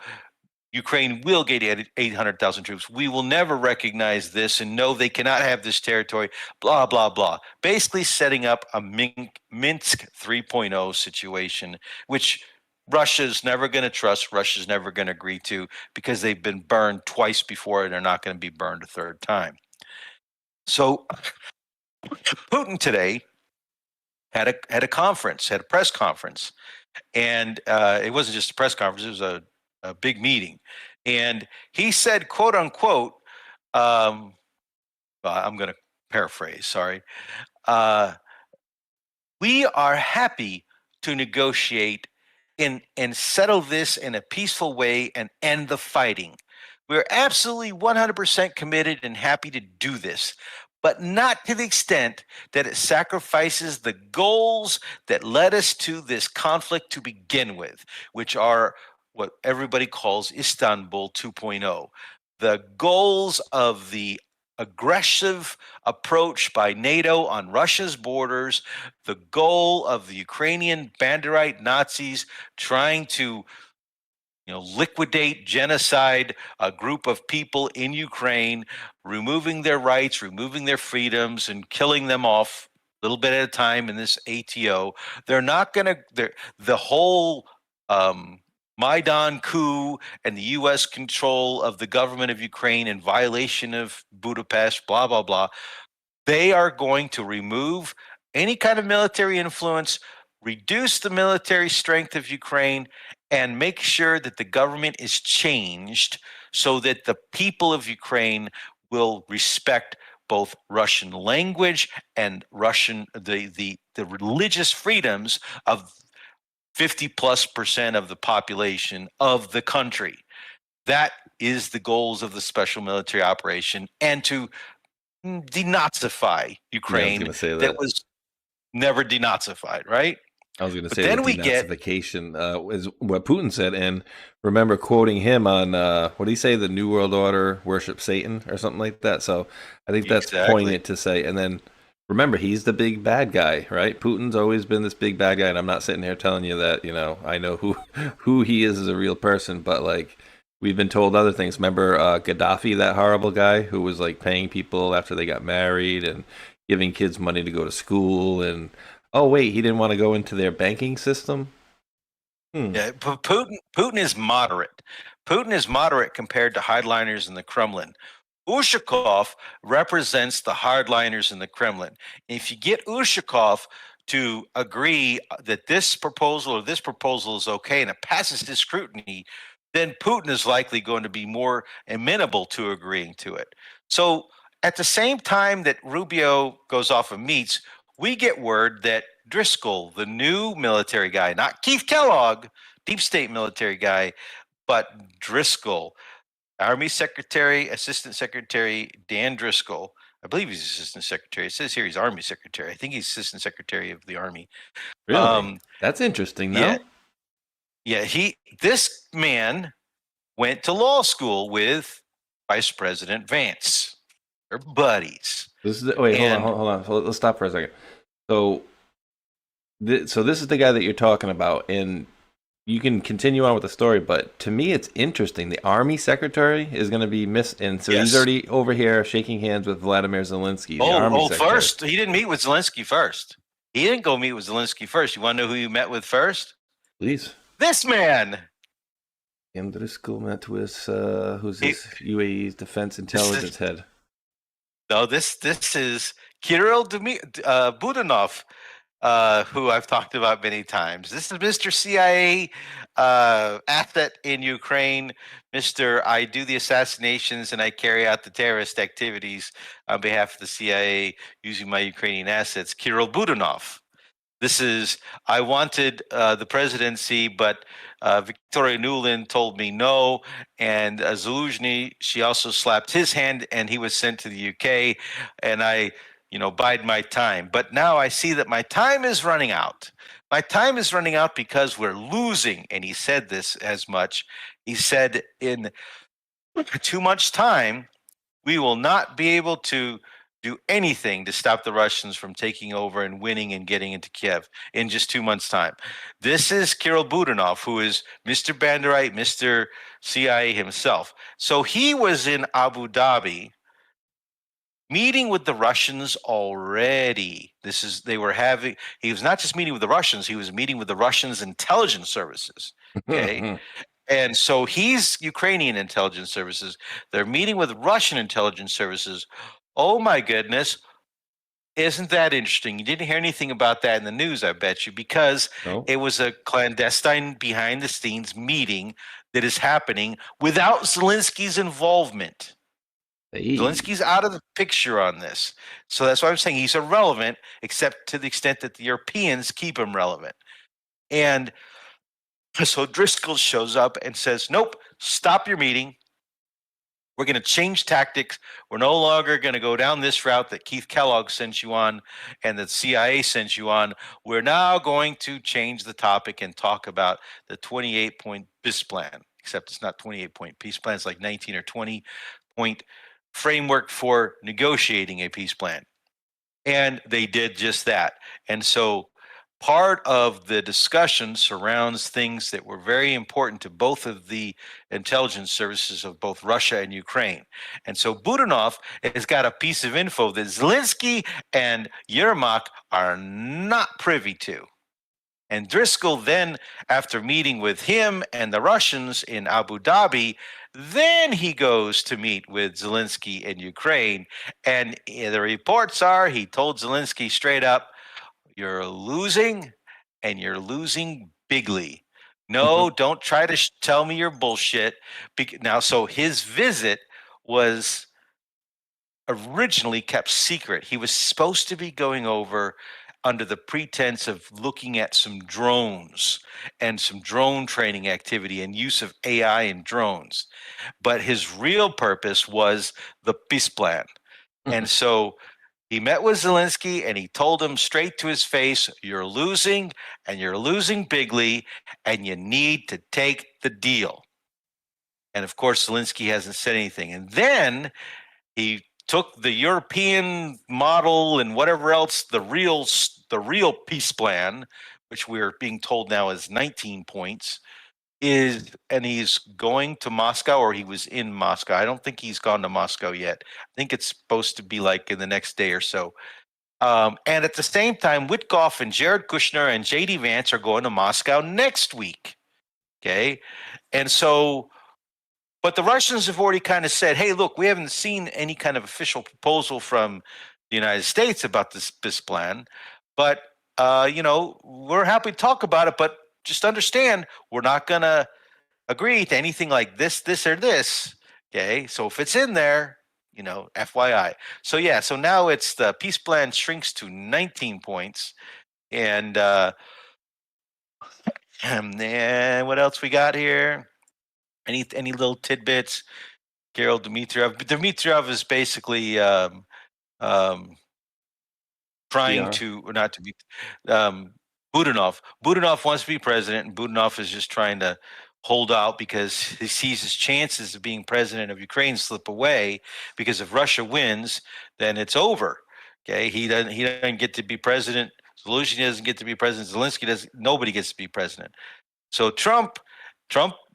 Ukraine will get 800,000 troops. We will never recognize this, and no, they cannot have this territory, blah, blah, blah. Basically setting up a Minsk 3.0 situation, which Russia's never going to trust, Russia's never going to agree to, because they've been burned twice before and they're not going to be burned a third time. So Putin today had a conference, had a press conference, and it wasn't just a press conference, it was a big meeting. And he said, quote unquote, I'm going to paraphrase, sorry. We are happy to negotiate and settle this in a peaceful way and end the fighting. We're absolutely 100% committed and happy to do this, but not to the extent that it sacrifices the goals that led us to this conflict to begin with, which are what everybody calls Istanbul 2.0. The goals of the aggressive approach by NATO on Russia's borders, the goal of the Ukrainian Banderite Nazis trying to liquidate, genocide a group of people in Ukraine, removing their rights, removing their freedoms, and killing them off a little bit at a time in this ATO. They're not going to, the whole Maidan coup and the U.S. control of the government of Ukraine in violation of Budapest, blah, blah, blah. They are going to remove any kind of military influence, reduce the military strength of Ukraine, and make sure that the government is changed so that the people of Ukraine will respect both Russian language and the religious freedoms of 50+% of the population of the country. That is the goals of the special military operation, and to denazify Ukraine. Yeah, I was gonna say that was never denazified, right? I was going to But say then that we get- denazification is what Putin said, and remember quoting him on what did he say? The New World Order worship Satan or something like that. So I think that's Exactly. poignant to say. And then remember, he's the big bad guy, right? Putin's always been this big bad guy, and I'm not sitting here telling you that I know who he is as a real person, but like we've been told other things. Remember Gaddafi, that horrible guy who was like paying people after they got married and giving kids money to go to school, and oh wait, he didn't want to go into their banking system. Yeah, but Putin is moderate. Putin is moderate compared to hardliners in the Kremlin. Ushakov represents the hardliners in the Kremlin. If you get Ushakov to agree that this proposal is okay and it passes his scrutiny, then Putin is likely going to be more amenable to agreeing to it. So at the same time that Rubio goes off and meets, we get word that Driscoll, the new military guy, not Keith Kellogg, deep state military guy, but Driscoll, Army Secretary, Assistant Secretary Dan Driscoll. I believe he's Assistant Secretary. It says here he's Army Secretary. I think he's Assistant Secretary of the Army. Really? That's interesting, no? Yeah. This man went to law school with Vice President Vance. They're buddies. Hold on. So let's stop for a second. So this is the guy that you're talking about, and you can continue on with the story, but to me it's interesting. The Army Secretary is going to be missed, and so he's already over here shaking hands with Vladimir Zelensky. First, he didn't meet with Zelensky first. He didn't go meet with Zelensky first. You want to know who he met with first? Please. This man. Kim Driscoll met with who's this UAE's defense intelligence head? No, this is Kirill Budanov, who I've talked about many times. This is Mr. CIA asset in Ukraine, Mr. I do the assassinations and I carry out the terrorist activities on behalf of the CIA using my Ukrainian assets, Kirill Budanov. This is, I wanted the presidency, but Victoria Nuland told me no, and Zaluzhny, she also slapped his hand, and he was sent to the UK, and I bide my time. But now I see that my time is running out. My time is running out because we're losing, and he said this as much. He said in too much time, we will not be able to do anything to stop the Russians from taking over and winning and getting into Kiev in just 2 months' time. This is Kirill Budanov, who is Mr. Banderite, Mr. CIA himself. So he was in Abu Dhabi meeting with the Russians already. He was not just meeting with the Russians, he was meeting with the Russians' intelligence services. Okay. And so he's Ukrainian intelligence services. They're meeting with Russian intelligence services. Oh my goodness. Isn't that interesting? You didn't hear anything about that in the news, I bet you, because It was a clandestine behind the scenes meeting that is happening without Zelensky's involvement. Hey. Zelensky's out of the picture on this. So that's why I'm saying he's irrelevant, except to the extent that the Europeans keep him relevant. And so Driscoll shows up and says, nope, stop your meeting. We're going to change tactics. We're no longer going to go down this route that Keith Kellogg sent you on and that CIA sent you on. We're now going to change the topic and talk about the 28-point peace plan, except it's not 28-point peace plan. It's like 19 or 20-point framework for negotiating a peace plan. And they did just that. And so part of the discussion surrounds things that were very important to both of the intelligence services of both Russia and Ukraine. And so Budanov has got a piece of info that Zelensky and Yermak are not privy to. And Driscoll then, after meeting with him and the Russians in Abu Dhabi, then he goes to meet with Zelensky in Ukraine. And the reports are he told Zelensky straight up, you're losing, and you're losing bigly. No, don't try to tell me your bullshit. Now, so his visit was originally kept secret. He was supposed to be going over under the pretense of looking at some drones and some drone training activity and use of AI and drones. But his real purpose was the peace plan. And so he met with Zelensky and he told him straight to his face, you're losing and you're losing bigly and you need to take the deal. And of course, Zelensky hasn't said anything. And then he took the European model and whatever else, the real peace plan, which we're being told now is 19 points, and he's going to Moscow, or he was in Moscow. I don't think he's gone to Moscow yet. I think it's supposed to be like in the next day or so. And at the same time, Witkoff and Jared Kushner and J.D. Vance are going to Moscow next week. Okay. And so, but the Russians have already kind of said, hey, look, we haven't seen any kind of official proposal from the United States about this plan. But, we're happy to talk about it, but just understand we're not going to agree to anything like this, or this. Okay. So if it's in there, FYI. So yeah, so now it's the peace plan shrinks to 19 points. And what else we got here? Any little tidbits? Kirill Dmitriev. Dmitriev is basically trying to, or not to be, Budanov. Budanov wants to be president, and Budanov is just trying to hold out because he sees his chances of being president of Ukraine slip away. Because if Russia wins, then it's over. Okay, he doesn't get to be president. Zelensky doesn't get to be president. Zelensky doesn't. Nobody gets to be president. So Trump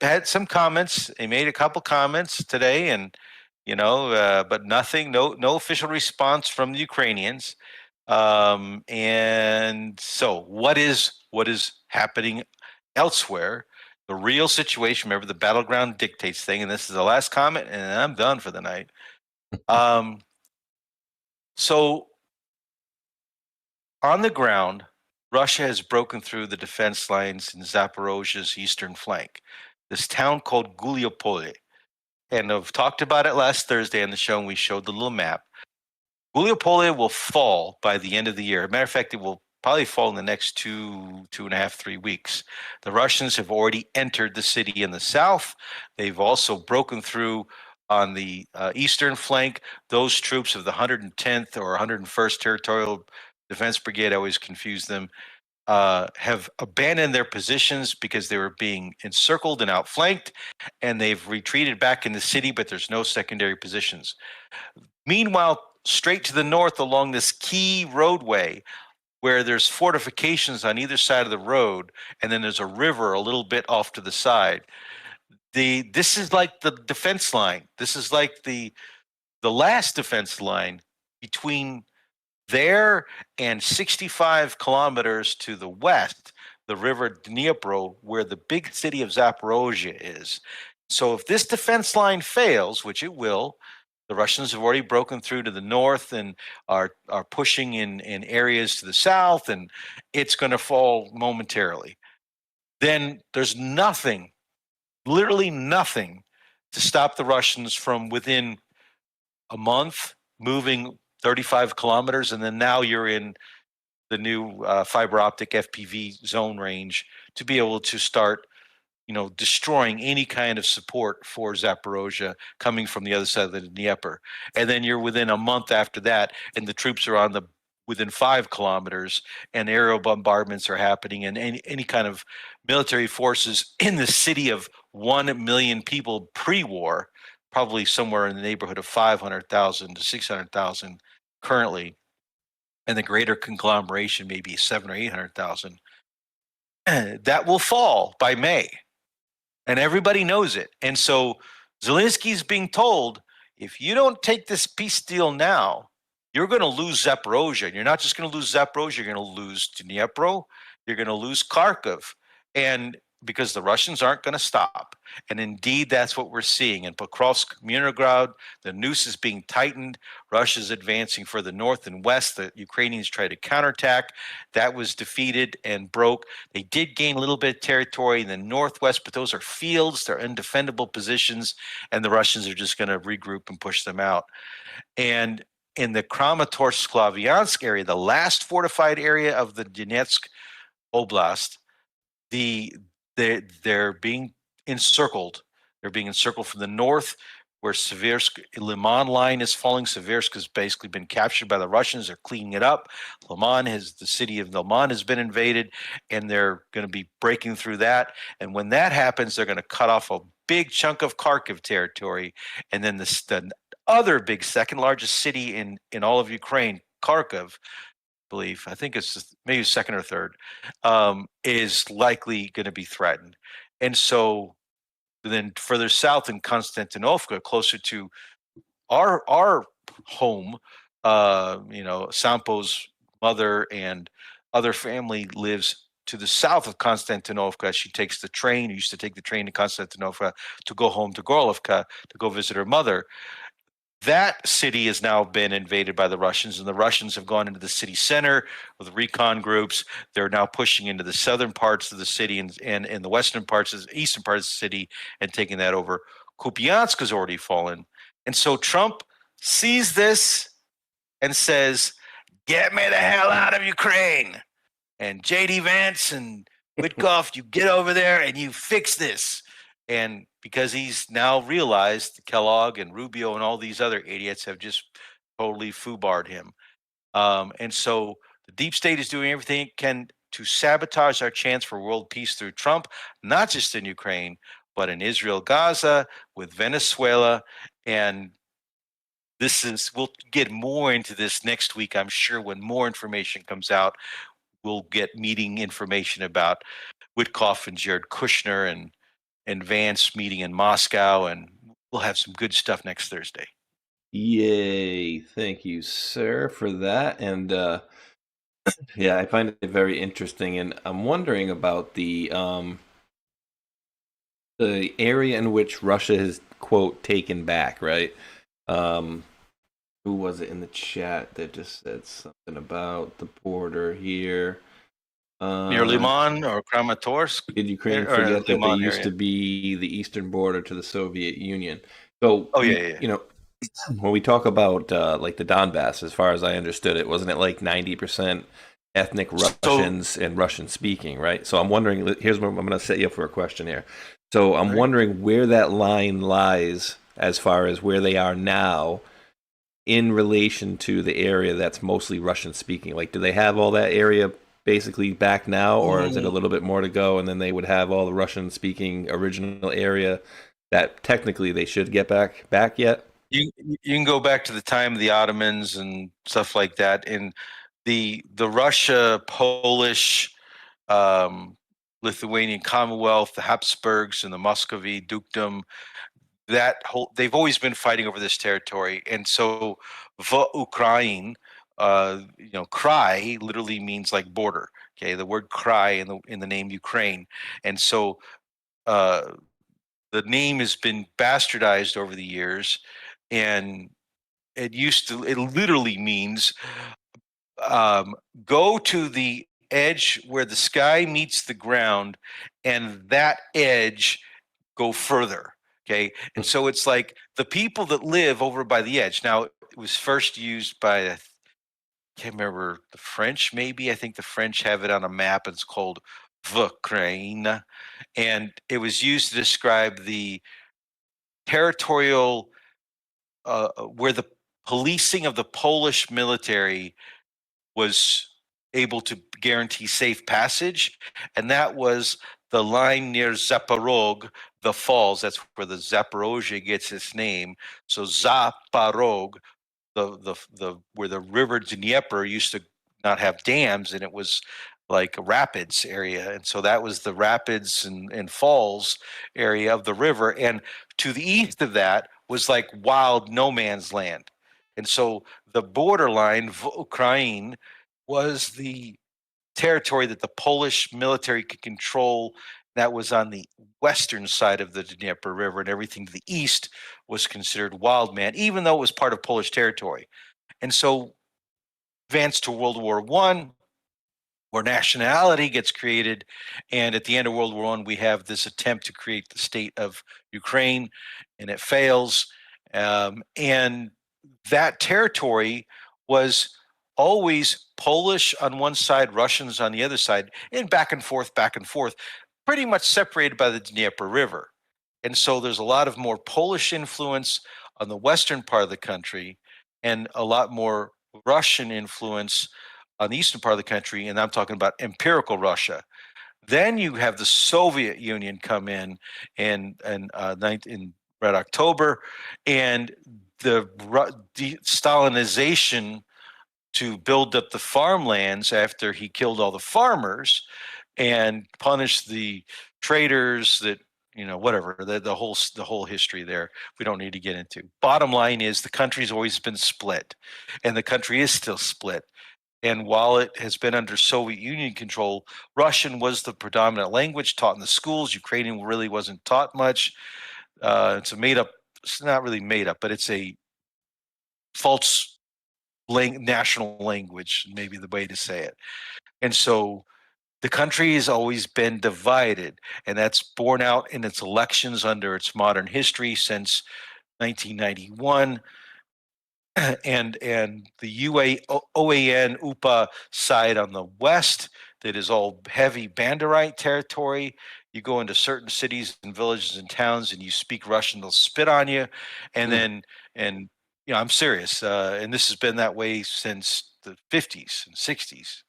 had some comments. He made a couple comments today, and but nothing. No official response from the Ukrainians. And so what is happening elsewhere? The real situation. Remember the battleground dictates thing, and this is the last comment, and I'm done for the night. So on the ground, Russia has broken through the defense lines in Zaporozhia's eastern flank, this town called Guliopole. And I've talked about it last Thursday on the show, and we showed the little map. Guliopole will fall by the end of the year. As a matter of fact, it will probably fall in the next 2.5, 3 weeks. The Russians have already entered the city in the south. They've also broken through on the eastern flank. Those troops of the 110th or 101st Territorial Defense Brigade, I always confuse them, have abandoned their positions because they were being encircled and outflanked, and they've retreated back in the city, but there's no secondary positions. Meanwhile, straight to the north along this key roadway where there's fortifications on either side of the road, and then there's a river a little bit off to the side. This is like the defense line. This is like the last defense line between there and 65 kilometers to the west, the river Dnipro, where the big city of Zaporozhye is. So if this defense line fails, which it will, the Russians have already broken through to the north and are pushing in areas to the south, and it's going to fall momentarily. Then there's nothing, literally nothing, to stop the Russians from within a month moving 35 kilometers, and then now you're in the new fiber optic FPV zone range to be able to start, destroying any kind of support for Zaporozhye coming from the other side of the Dnieper. And then you're within a month after that, and the troops are on within 5 kilometers, and aerial bombardments are happening, and any kind of military forces in the city of 1 million people pre-war, probably somewhere in the neighborhood of 500,000 to 600,000 currently, and the greater conglomeration maybe 700,000 or 800,000. That will fall by May, and everybody knows it. And so Zelensky's being told, if you don't take this peace deal now, you're going to lose Zaporozhye. And you're not just going to lose Zaporozhye, you're going to lose Dnipro, you're going to lose Kharkov, and because the Russians aren't going to stop. And indeed, that's what we're seeing. In Pokrovsk, Leningrad, the noose is being tightened. Russia's advancing further north and west. The Ukrainians tried to counterattack. That was defeated and broke. They did gain a little bit of territory in the northwest, but those are fields. They're undefendable positions, and the Russians are just going to regroup and push them out. And in the Kramatorsk-Slavyansk area, the last fortified area of the Donetsk Oblast, they're being encircled. They're being encircled from the north, where Seversk Liman line is falling. Seversk has basically been captured by the Russians. They're cleaning it up. The city of Liman has been invaded, and they're going to be breaking through that. And when that happens, they're going to cut off a big chunk of Kharkiv territory. And then the other big, second largest city in all of Ukraine, Kharkiv, I think it's maybe second or third, is likely going to be threatened. And so then further south in Konstantinovka, closer to our home, Sampo's mother and other family lives to the south of Konstantinovka. She takes the train, used to take the train to Konstantinovka to go home to Gorlovka to go visit her mother. That city has now been invaded by the Russians, and the Russians have gone into the city center with recon groups. They're now pushing into the southern parts of the city and the western parts, eastern parts of the city, and taking that over. Kupiansk has already fallen. And so Trump sees this and says, get me the hell out of Ukraine. And J.D. Vance and Witkoff, you get over there and you fix this. And because he's now realized Kellogg and Rubio and all these other idiots have just totally foobarred him. And so the deep state is doing everything it can to sabotage our chance for world peace through Trump, not just in Ukraine, but in Israel, Gaza, with Venezuela. And we'll get more into this next week, I'm sure, when more information comes out. We'll get meeting information about Witkoff and Jared Kushner and Vance meeting in Moscow, and we'll have some good stuff next Thursday. Yay. Thank you, sir, for that. And yeah, I find it very interesting. And I'm wondering about the area in which Russia has, quote, taken back, right? Who was it in the chat that just said something about the border here? Near Liman or Kramatorsk? Did Ukraine forget that they used to be the eastern border to the Soviet Union? So, when we talk about like the Donbass, as far as I understood it, wasn't it like 90% ethnic Russians and Russian speaking, right? So I'm wondering, here's where I'm going to set you up for a question here. So I'm wondering where that line lies as far as where they are now in relation to the area that's mostly Russian speaking. Like, do they have all that area basically back now, or is it a little bit more to go, and then they would have all the Russian speaking original area that technically they should get back yet? You can go back to the time of the Ottomans and stuff like that. And the Russia, Polish, Lithuanian Commonwealth, the Habsburgs and the Muscovy dukedom, they've always been fighting over this territory. And so Ukraine, Krai literally means like border. Okay, the word Krai in the name Ukraine, and so the name has been bastardized over the years, and it literally means go to the edge where the sky meets the ground, and that edge go further. Okay. And so it's like the people that live over by the edge. Now, it was first used by, I can't remember, the French, maybe. I think the French have it on a map. It's called Ukraine. And it was used to describe the territorial, where the policing of the Polish military was able to guarantee safe passage, and that was the line near Zaporog, the falls. That's where the Zaporozhye gets its name. So Zaporog, the where the river Dnieper used to not have dams, and it was like a rapids area, and so that was the rapids and falls area of the river. And to the east of that was like wild no man's land. And so the borderline Ukraine was the territory that the Polish military could control. That was on the western side of the Dnieper River, and everything to the east was considered wild man, even though it was part of Polish territory. And so advanced to World War I, where nationality gets created, and at the end of World War I, we have this attempt to create the state of Ukraine, and it fails. And that territory was always Polish on one side, Russians on the other side, and back and forth, pretty much separated by the Dnieper River. And so there's a lot of more Polish influence on the western part of the country and a lot more Russian influence on the eastern part of the country. And I'm talking about empirical Russia. Then you have the Soviet Union come in Red October, and the Stalinization to build up the farmlands after he killed all the farmers and punish the traders that, whatever, the whole history there we don't need to get into. Bottom line is the country's always been split, and the country is still split. And while it has been under Soviet Union control, Russian was the predominant language taught in the schools. Ukrainian really wasn't taught much. It's not really made up, but it's a false national language, maybe the way to say it. And so the country has always been divided, and that's borne out in its elections under its modern history since 1991. And the OAN UPA side on the west, that is all heavy Banderite territory. You go into certain cities and villages and towns and you speak Russian, they'll spit on you. And I'm serious. And this has been that way since the 50s and 60s.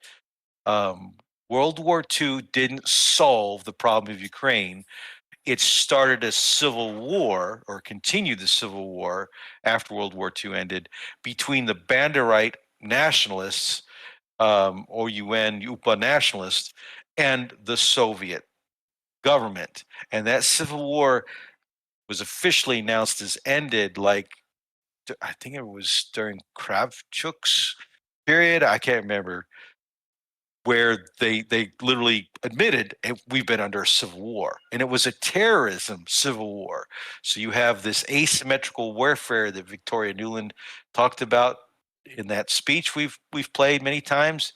World War II didn't solve the problem of Ukraine. It started a civil war, or continued the civil war after World War II ended, between the Banderite nationalists, or UN UPA nationalists, and the Soviet government. And that civil war was officially announced as ended, like, I think it was during Kravchuk's period. I can't remember, where they literally admitted, hey, we've been under a civil war, and it was a terrorism civil war. So you have this asymmetrical warfare that Victoria Nuland talked about in that speech we've played many times,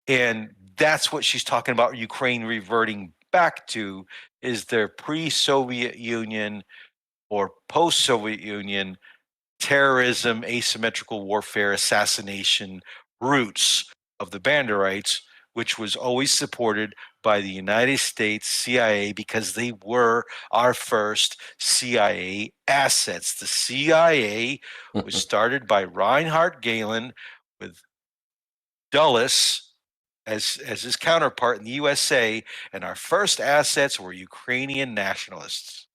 and that's what she's talking about. Ukraine reverting back to is their pre-Soviet Union or post-Soviet Union terrorism, asymmetrical warfare, assassination roots of the Banderites, which was always supported by the United States CIA, because they were our first CIA assets. The CIA was started by Reinhard Gehlen with Dulles as his counterpart in the USA, and our first assets were Ukrainian nationalists.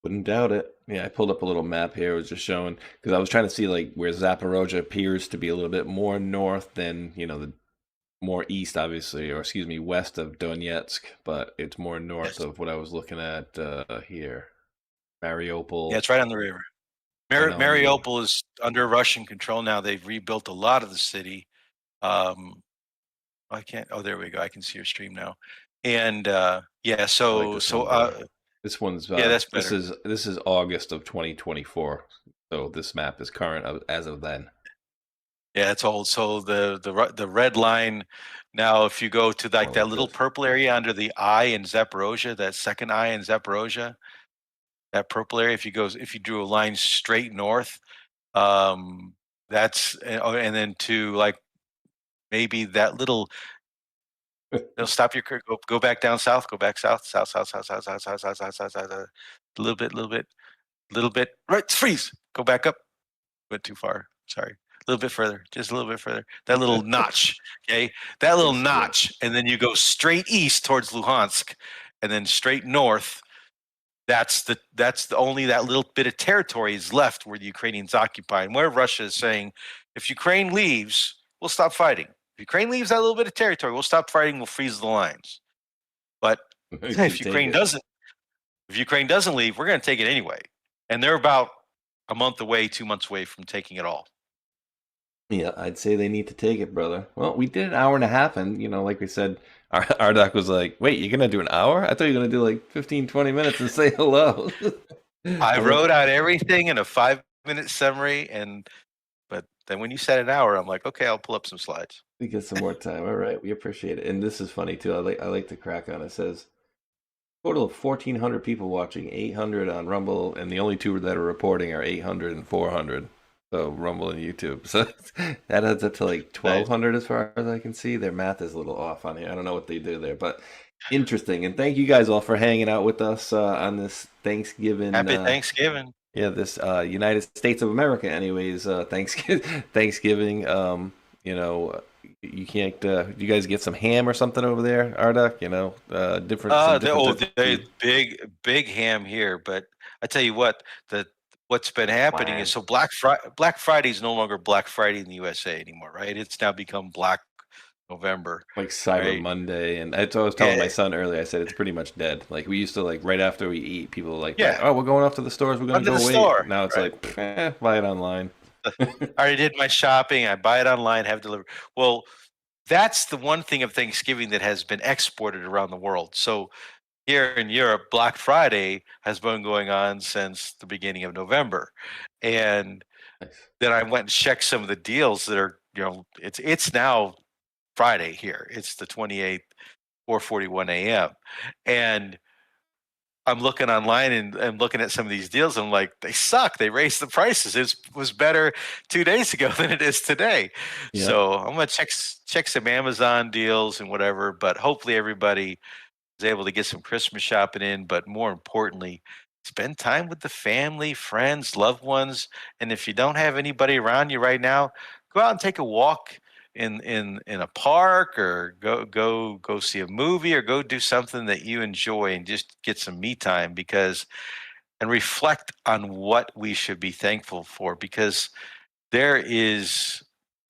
Wouldn't doubt it. Yeah, I pulled up a little map here. It was just showing, because I was trying to see like where Zaporozhye appears to be a little bit more north than, the more east, obviously, or excuse me, west of Donetsk, but it's more north of what I was looking at here. Mariupol. Yeah, it's right on the river. Mariupol is under Russian control now. They've rebuilt a lot of the city. I can't. Oh, there we go. I can see your stream now. And yeah, so this one's that's better. This is August of 2024. So this map is current as of then. Yeah, it's old. So the red line. Now, if you go to like that little good. purple area under the eye in Zaporozhye, that second eye in Zaporozhye, that purple area. If you drew a line straight north, that's and then to like maybe that little. They'll stop your go back down south. Go back south, south, south, south, south, south, south, south, south, south, south. A little bit, little bit, little bit. Right, freeze. Go back up. Went too far. Sorry. A little bit further. Just a little bit further. That little notch. Okay. That little That's good. notch. And then you go straight east towards Luhansk and then straight north. That's the only that little bit of territory is left where the Ukrainians occupy. And where Russia is saying, if Ukraine leaves, we'll stop fighting. If Ukraine leaves that little bit of territory, we'll stop fighting, we'll freeze the lines. But if Ukraine doesn't leave, we're going to take it anyway. And they're about a month away, 2 months away from taking it all. Yeah, I'd say they need to take it, brother. Well, we did an hour and a half, and, like we said, Rdoc was like, wait, you're going to do an hour? I thought you were going to do like 15, 20 minutes and say hello. I wrote out everything in a 5-minute summary, but then when you said an hour, I'm like, okay, I'll pull up some slides. We get some more time. All right, we appreciate it. And this is funny, too. I like to crack on. It says, total of 1,400 people watching, 800 on Rumble, and the only two that are reporting are 800 and 400. So Rumble and YouTube. So that adds up to like 1,200 as far as I can see. Their math is a little off on here. I don't know what they do there, but interesting. And thank you guys all for hanging out with us on this Thanksgiving. Happy Thanksgiving. Yeah, this United States of America. Anyways, Thanksgiving. You can't. You guys get some ham or something over there, Rdoc? Different. Big ham here. But I tell you what, what's been happening is so Black Friday is no longer Black Friday in the USA anymore, right? It's now become Black November, like Cyber Monday, and that's what I was telling my son earlier. I said it's pretty much dead. Like we used to, like right after we eat, people were like, oh, we're going off to the stores. We're going to go wait. Now it's like, buy it online. I already did my shopping. I buy it online, have it delivered. Well, that's the one thing of Thanksgiving that has been exported around the world. So here in Europe, Black Friday has been going on since the beginning of November. And then I went and checked some of the deals that are, it's now Friday here. It's the 28th, 4:41 a.m. And I'm looking online and looking at some of these deals. And I'm like, they suck. They raised the prices. It was better 2 days ago than it is today. Yeah. So I'm going to check some Amazon deals and whatever. But hopefully everybody is able to get some Christmas shopping in. But more importantly, spend time with the family, friends, loved ones. And if you don't have anybody around you right now, go out and take a walk in a park, or go see a movie, or go do something that you enjoy and just get some me time, and reflect on what we should be thankful for, because there is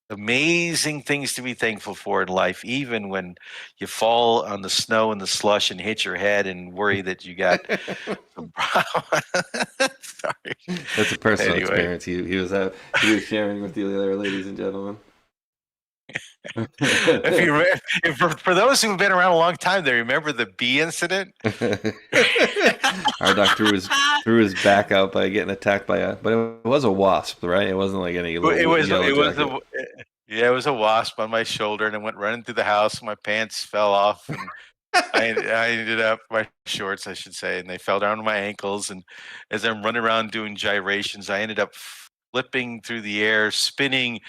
amazing things to be thankful for in life, even when you fall on the snow and the slush and hit your head and worry that you got some problem. Sorry. That's a personal experience he was sharing with you there, ladies and gentlemen. For those who've been around a long time, they remember the bee incident. Rdoc threw his back out by getting attacked by but it was a wasp, right? It wasn't like any little. It was a wasp on my shoulder, and I went running through the house. And my pants fell off, and I ended up, my shorts, I should say, and they fell down to my ankles. And as I'm running around doing gyrations, I ended up flipping through the air, spinning,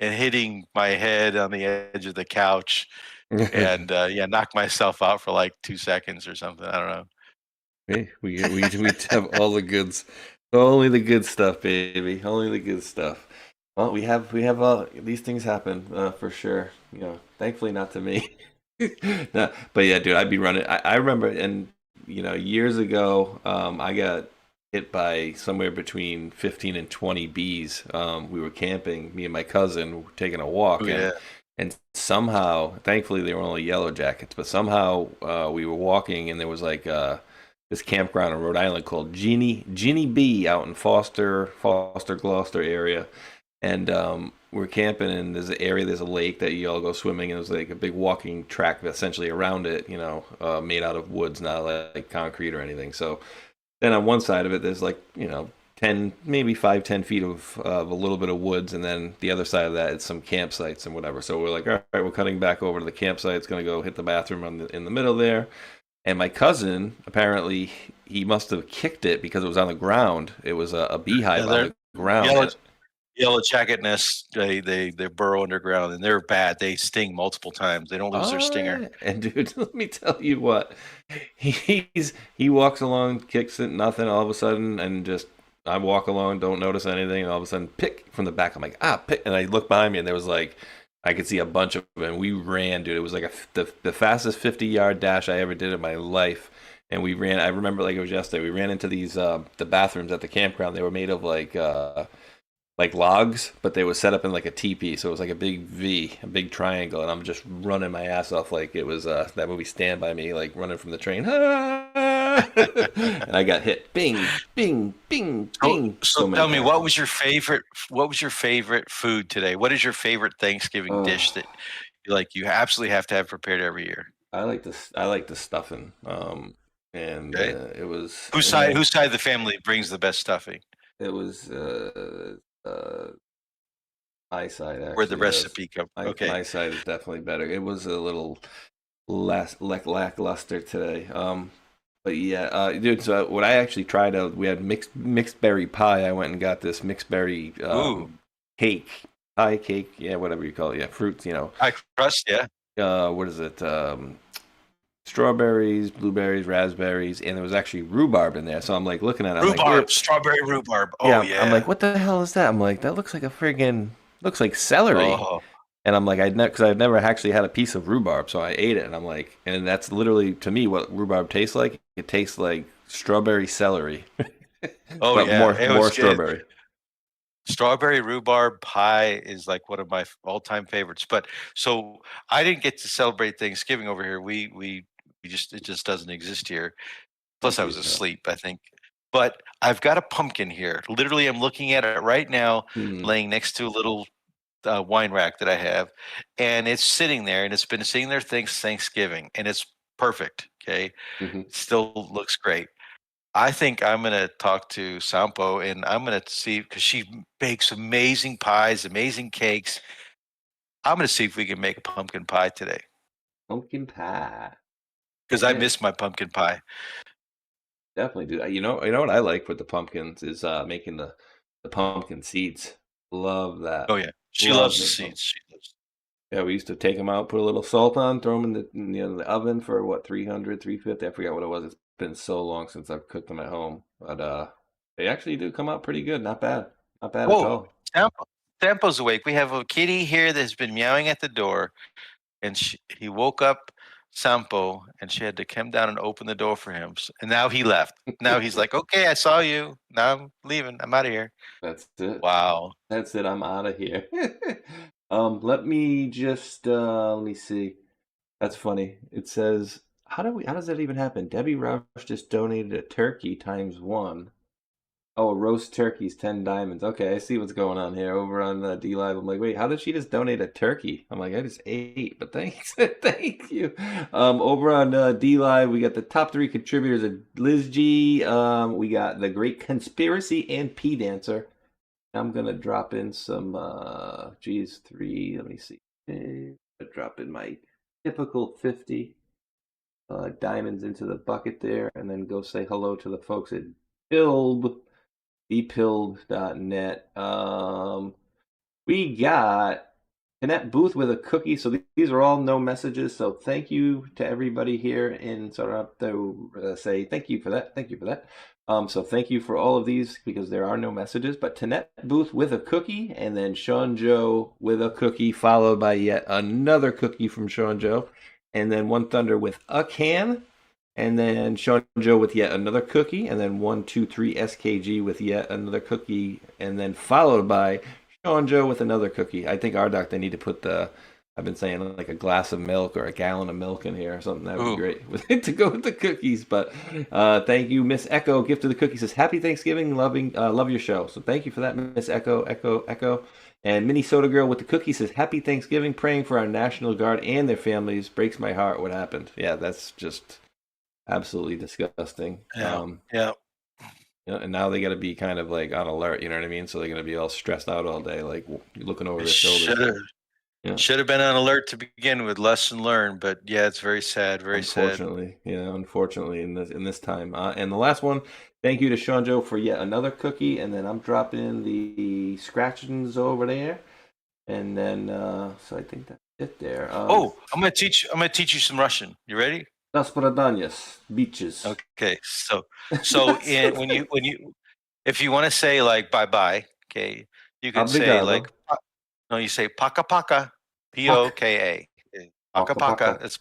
and hitting my head on the edge of the couch, and knocked myself out for like 2 seconds or something. I don't know. Hey, we have all the goods, only the good stuff, baby, only the good stuff. Well, we have these things happen for sure. Thankfully not to me. No, but yeah, dude, I'd be running. I remember, and years ago, I got hit by somewhere between 15 and 20 bees. We were camping, me and my cousin were taking a walk, and somehow, thankfully they were only yellow jackets, but somehow we were walking, and there was like this campground in Rhode Island called Ginny Bee out in Foster, Gloucester area. And we're camping, and there's a lake that you all go swimming, and there's like a big walking track essentially around it, made out of woods, not like concrete or anything. So then on one side of it, there's like, 10 10, maybe 5-10 feet of a little bit of woods, and then the other side of that is some campsites and whatever. So we're like, all right, we're cutting back over to the campsite. It's going to go hit the bathroom in the middle there. And my cousin, apparently, he must have kicked it because it was on the ground. It was a beehive on the ground. Yellow jacket nests, they burrow underground, and they're bad. They sting multiple times. They don't lose their stinger. And dude, let me tell you what, he walks along, kicks it, nothing. All of a sudden, and just I walk along, don't notice anything, and all of a sudden, pick from the back. I'm like, pick, and I look behind me, and there was like, I could see a bunch of them. And we ran, dude. It was like the fastest 50-yard dash I ever did in my life. And we ran. I remember like it was yesterday. We ran into these the bathrooms at the campground. They were made of like logs, but they were set up in like a teepee. So it was like a big V, a big triangle. And I'm just running my ass off like it was that movie Stand By Me, like running from the train. And I got hit. Bing, bing, bing, bing. So tell me, what was your favorite food today? What is your favorite Thanksgiving dish that you absolutely have to have prepared every year? I like the stuffing. And it was whose side of the family brings the best stuffing? It was my side, actually. Where the recipe comes. Okay, my side is definitely better. It was a little less lackluster today. But yeah, dude. So what I actually tried out, we had mixed berry pie. I went and got this mixed berry pie cake, yeah, whatever you call it, yeah, fruits, pie crust, yeah. What is it? Strawberries, blueberries, raspberries, and there was actually rhubarb in there. So I'm like looking at it. Rhubarb, strawberry rhubarb. Oh yeah. I'm like, what the hell is that? I'm like, that looks like celery. Oh. And I'm like, because I've never actually had a piece of rhubarb, so I ate it, and I'm like, and that's literally to me what rhubarb tastes like. It tastes like strawberry celery. Oh but yeah, more strawberry. Good. Strawberry rhubarb pie is like one of my all-time favorites. But so I didn't get to celebrate Thanksgiving over here. It just doesn't exist here. Plus, I was asleep, I think. But I've got a pumpkin here. Literally, I'm looking at it right now, laying next to a little wine rack that I have, and it's sitting there, and it's been sitting there since Thanksgiving, and it's perfect. Okay, Still looks great. I think I'm going to talk to Sampo, and I'm going to see, because she bakes amazing pies, amazing cakes. I'm going to see if we can make a pumpkin pie today. Pumpkin pie. Because I miss my pumpkin pie. Definitely do that. You know what I like with the pumpkins is making the pumpkin seeds. Love that. Oh yeah, she loves the seeds. She loves. Yeah, we used to take them out, put a little salt on, throw them in the oven for 300, 350. I forgot what it was. It's been so long since I've cooked them at home, but they actually do come out pretty good. Not bad at all. Sampo's awake. We have a kitty here that has been meowing at the door, and he woke up Sampo, and she had to come down and open the door for him. And now he left. Now he's like, okay, I saw you. Now I'm leaving. I'm out of here. That's it. Wow. That's it. I'm out of here. Let me just let me see. That's funny. It says, how does that even happen? Debbie Roush just donated a turkey ×1. Oh, a roast turkey's 10 diamonds. Okay, I see what's going on here over on D Live. I'm like, wait, how did she just donate a turkey? I'm like, I just ate, but thanks, thank you. Over on D Live, we got the top 3 contributors of Liz G. We got the Great Conspiracy and P Dancer. I'm gonna drop in some 3. Let me see. Drop in my typical 50 diamonds into the bucket there, and then go say hello to the folks at bpilled.net. We got Annette Booth with a cookie. So these are all no messages. So thank you to everybody here in Soursop to say thank you for that. Thank you for that. So thank you for all of these because there are no messages. But Tanette Booth with a cookie, and then Sean Joe with a cookie, followed by yet another cookie from Sean Joe, and then One Thunder with a can, and then Sean Joe with yet another cookie, and then 123 SKG with yet another cookie, and then followed by Sean Joe with another cookie. I think Rdoc, they need to put I've been saying like a glass of milk or a gallon of milk in here or something. That would be great to go with the cookies. But thank you, Miss Echo. Gift of the cookie says, "Happy Thanksgiving, love your show." So thank you for that, Miss Echo. And Minnesota Girl with the cookie says, "Happy Thanksgiving, praying for our National Guard and their families. Breaks my heart what happened." Yeah, that's just absolutely disgusting. Yeah. You know, and now they got to be kind of like on alert. You know what I mean? So they're going to be all stressed out all day, like looking over their shoulders. Yeah. Should have been on alert to begin with. Lesson learned, but yeah, it's very sad. Very sad. Unfortunately, in this time. And the last one, thank you to Sean Joe for yet another cookie, and then I'm dropping the scratchings over there, and then so I think that's it there. I'm gonna teach you some Russian. You ready? Das Bradanyas, beaches. Okay, so if you want to say like bye bye, okay, you can say Obrigado. like no, you say paka paka, Poka, paka paka. It's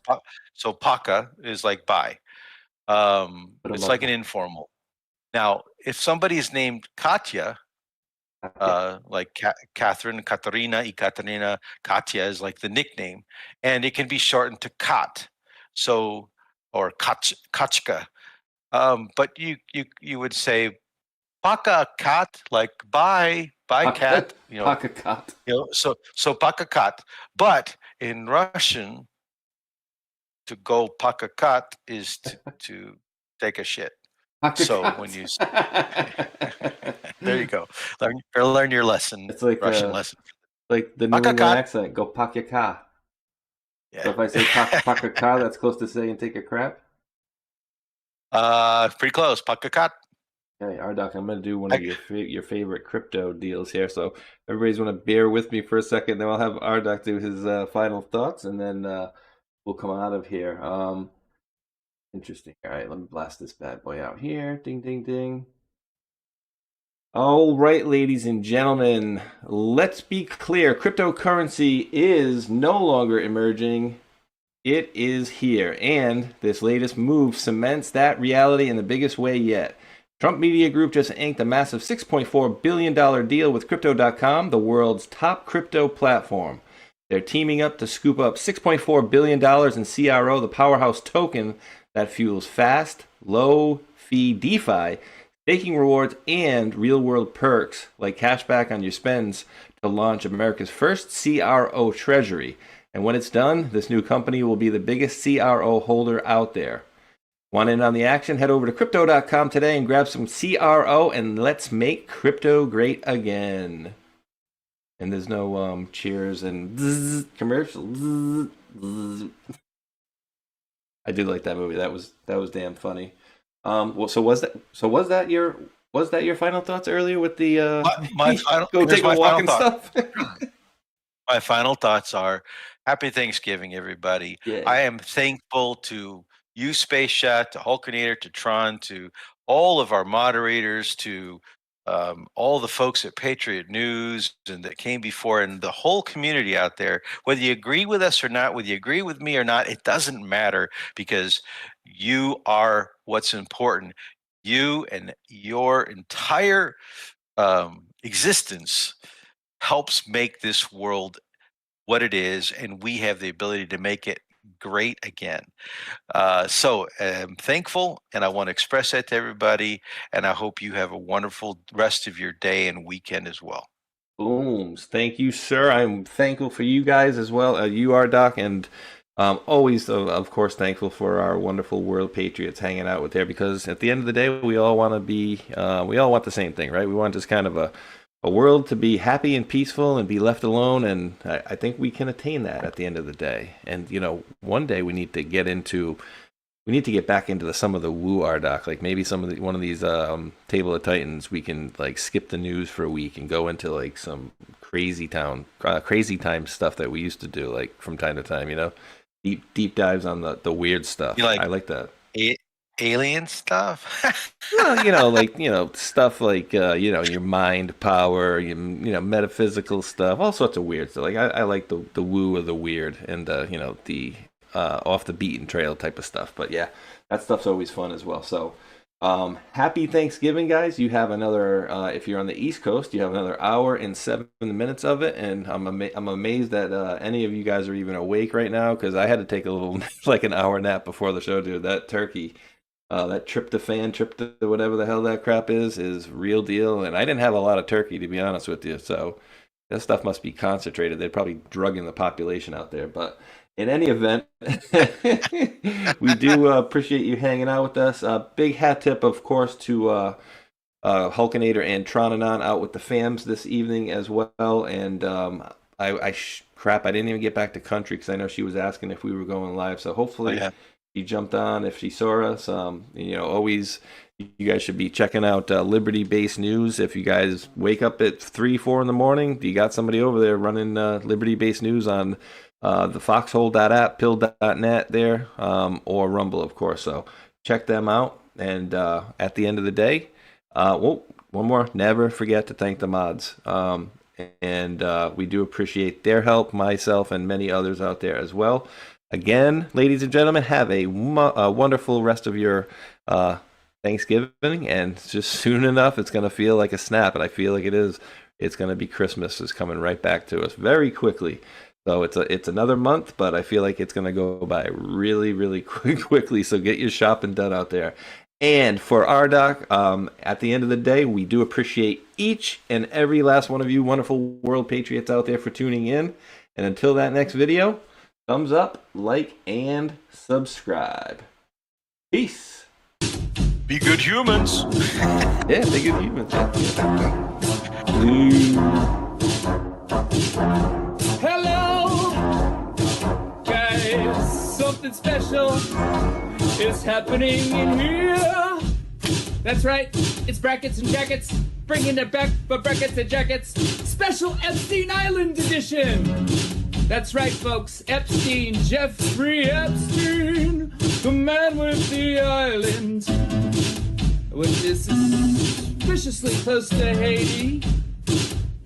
so paka is like bye. It's like an informal. Now, if somebody is named Katya, like Catherine, Katerina, Ekaterina, Katya is like the nickname, and it can be shortened to Kat. So or Kachka. But you would say Paka cat, like bye cat, Paka cat. So Paka cat. But in Russian, to go Paka cat is to take a shit. When you there you go. Learn your lesson. It's like Russian lesson. Like the New England accent. Go Paka ka. Yeah. So if I say Paka ka, that's close to saying take a crap. Pretty close. Paka cat. Okay, Rdoc, I'm going to do one of your favorite crypto deals here. So everybody's going to bear with me for a second. Then I'll have Rdoc do his final thoughts, and then we'll come out of here. Interesting. All right, let me blast this bad boy out here. Ding, ding, ding. All right, ladies and gentlemen, let's be clear. Cryptocurrency is no longer emerging. It is here. And this latest move cements that reality in the biggest way yet. Trump Media Group just inked a massive $6.4 billion deal with Crypto.com, the world's top crypto platform. They're teaming up to scoop up $6.4 billion in CRO, the powerhouse token that fuels fast, low-fee DeFi, staking rewards, and real-world perks like cashback on your spends to launch America's first CRO treasury. And when it's done, this new company will be the biggest CRO holder out there. Want in on the action? Head over to Crypto.com today and grab some CRO, and let's make crypto great again. And there's no cheers and commercial. I did like that movie. That was damn funny. So was that your final thoughts earlier with the my final, go take a walk and stuff? My final thoughts are: Happy Thanksgiving, everybody. Yeah. I am thankful to you, Space Shot, to Hulkinator, to Tron, to all of our moderators, to all the folks at Patriot News and that came before, and the whole community out there. Whether you agree with us or not, whether you agree with me or not, it doesn't matter, because you are what's important. You and your entire existence helps make this world what it is, and we have the ability to make it great again. So I'm thankful, and I want to express that to everybody, and I hope you have a wonderful rest of your day and weekend as well. Booms. Thank you, sir. I'm thankful for you guys as well. You are, Doc, and always, of course, thankful for our wonderful world patriots hanging out with there, because at the end of the day, we all want to be, we all want the same thing, right? We want just kind of a world to be happy and peaceful and be left alone, and I think we can attain that at the end of the day. And one day we need to get back into some of the woo Rdoc, like maybe one of these Table of Titans. We can like skip the news for a week and go into like some crazy time stuff that we used to do, like from time to time. Deep dives on the weird stuff. I like that. Alien stuff. Well, stuff like your mind power, metaphysical stuff, all sorts of weird stuff. Like I like the woo of the weird, and the off the beaten trail type of stuff. But yeah, that stuff's always fun as well. So happy Thanksgiving, guys. You have another if you're on the East Coast, you have another hour and 7 minutes of it, and I'm amazed that any of you guys are even awake right now, because I had to take a little like an hour nap before the show, dude. That turkey, that tryptophan, whatever the hell that crap is real deal. And I didn't have a lot of turkey, to be honest with you. So that stuff must be concentrated. They're probably drugging the population out there. But in any event, we do appreciate you hanging out with us. Big hat tip, of course, to Hulkinator and Tronanon out with the fams this evening as well. And crap, I didn't even get back to Country because I know she was asking if we were going live. So hopefully she jumped on if she saw us. Always, you guys should be checking out Liberty-based news. If you guys wake up at 3, 4 in the morning, you got somebody over there running Liberty-based news on the foxhole.app, pill.net there, or Rumble, of course. So check them out. And at the end of the day, one more, never forget to thank the mods. And we do appreciate their help, myself, and many others out there as well. Again, ladies and gentlemen, have a wonderful rest of your Thanksgiving, and just soon enough, it's going to feel like a snap, and I feel like it is. It's going to be Christmas is coming right back to us very quickly. So it's another month, but I feel like it's going to go by really, really quickly. So get your shopping done out there. And for Rdoc, at the end of the day, we do appreciate each and every last one of you wonderful world patriots out there for tuning in. And until that next video, thumbs up, like, and subscribe. Peace. Be good humans. Yeah, be good humans. Hello, guys. Something special is happening in here. That's right. It's brackets and jackets. Bringing it back for brackets and jackets. Special Epstein Island edition. That's right, folks. Epstein, Jeffrey Epstein, the man with the island, which is suspiciously close to Haiti.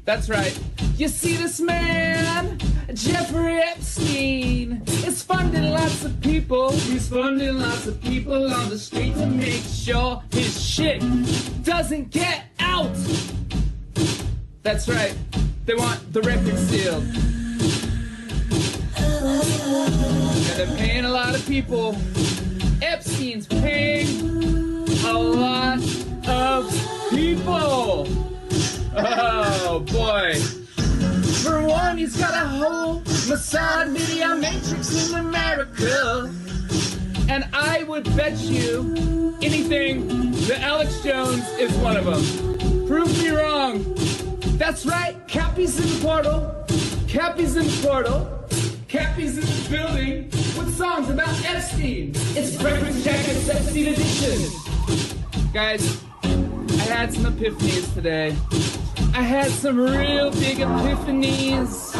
That's right. You see, this man, Jeffrey Epstein, is funding lots of people. He's funding lots of people on the street to make sure his shit doesn't get out. That's right. They want the record sealed. And they're paying a lot of people. Epstein's paying a lot of people. Oh, boy. For one, he's got a whole Mossad media matrix in America. And I would bet you anything that Alex Jones is one of them. Prove me wrong. That's right. Cappy's in the portal. Cappy's in the portal. Cappy's in the building with songs about Epstein. It's Breakfast Jacket's Epstein edition. Guys, I had some epiphanies today. I had some real big epiphanies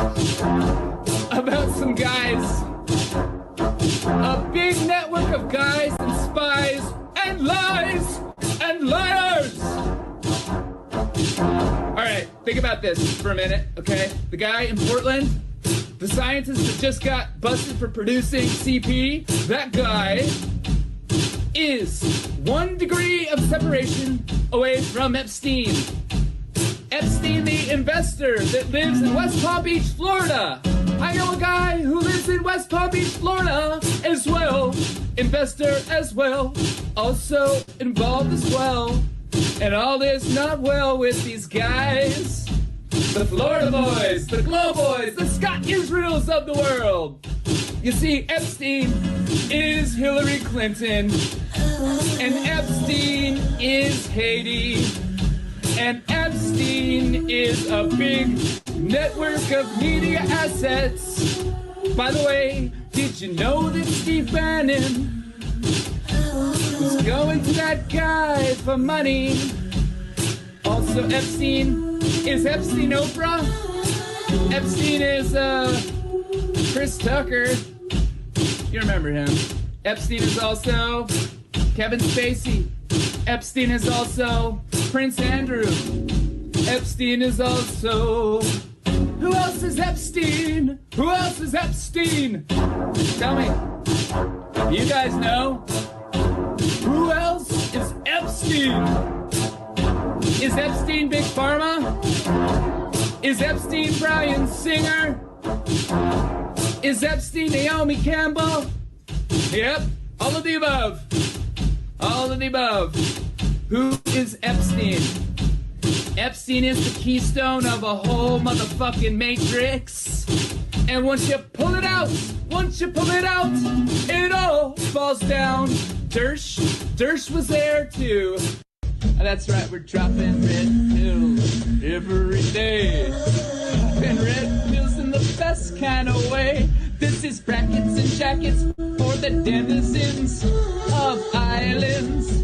about some guys. A big network of guys and spies and lies and liars. All right, think about this for a minute, okay? The guy in Portland, the scientist that just got busted for producing CP, that guy is 1 degree of separation away from Epstein. Epstein, the investor that lives in West Palm Beach, Florida. I know a guy who lives in West Palm Beach, Florida as well. Investor as well. Also involved as well. And all is not well with these guys. The Florida boys, the Glow boys, the Scott Israels of the world. You see, Epstein is Hillary Clinton. And Epstein is Haiti. And Epstein is a big network of media assets. By the way, did you know that Steve Bannon was going to that guy for money? Also, Epstein is Epstein Oprah. Epstein is Chris Tucker. You remember him. Epstein is also Kevin Spacey. Epstein is also Prince Andrew. Epstein is also... Who else is Epstein? Who else is Epstein? Tell me. You guys know? Who else is Epstein? Is Epstein Big Pharma? Is Epstein Bryan Singer? Is Epstein Naomi Campbell? Yep, all of the above. All of the above. Who is Epstein? Epstein is the keystone of a whole motherfucking matrix. And once you pull it out, it all falls down. Dersh was there too. That's right, we're dropping red pills every day. Dropping red pills in the best kind of way. This is brackets and jackets for the denizens of islands.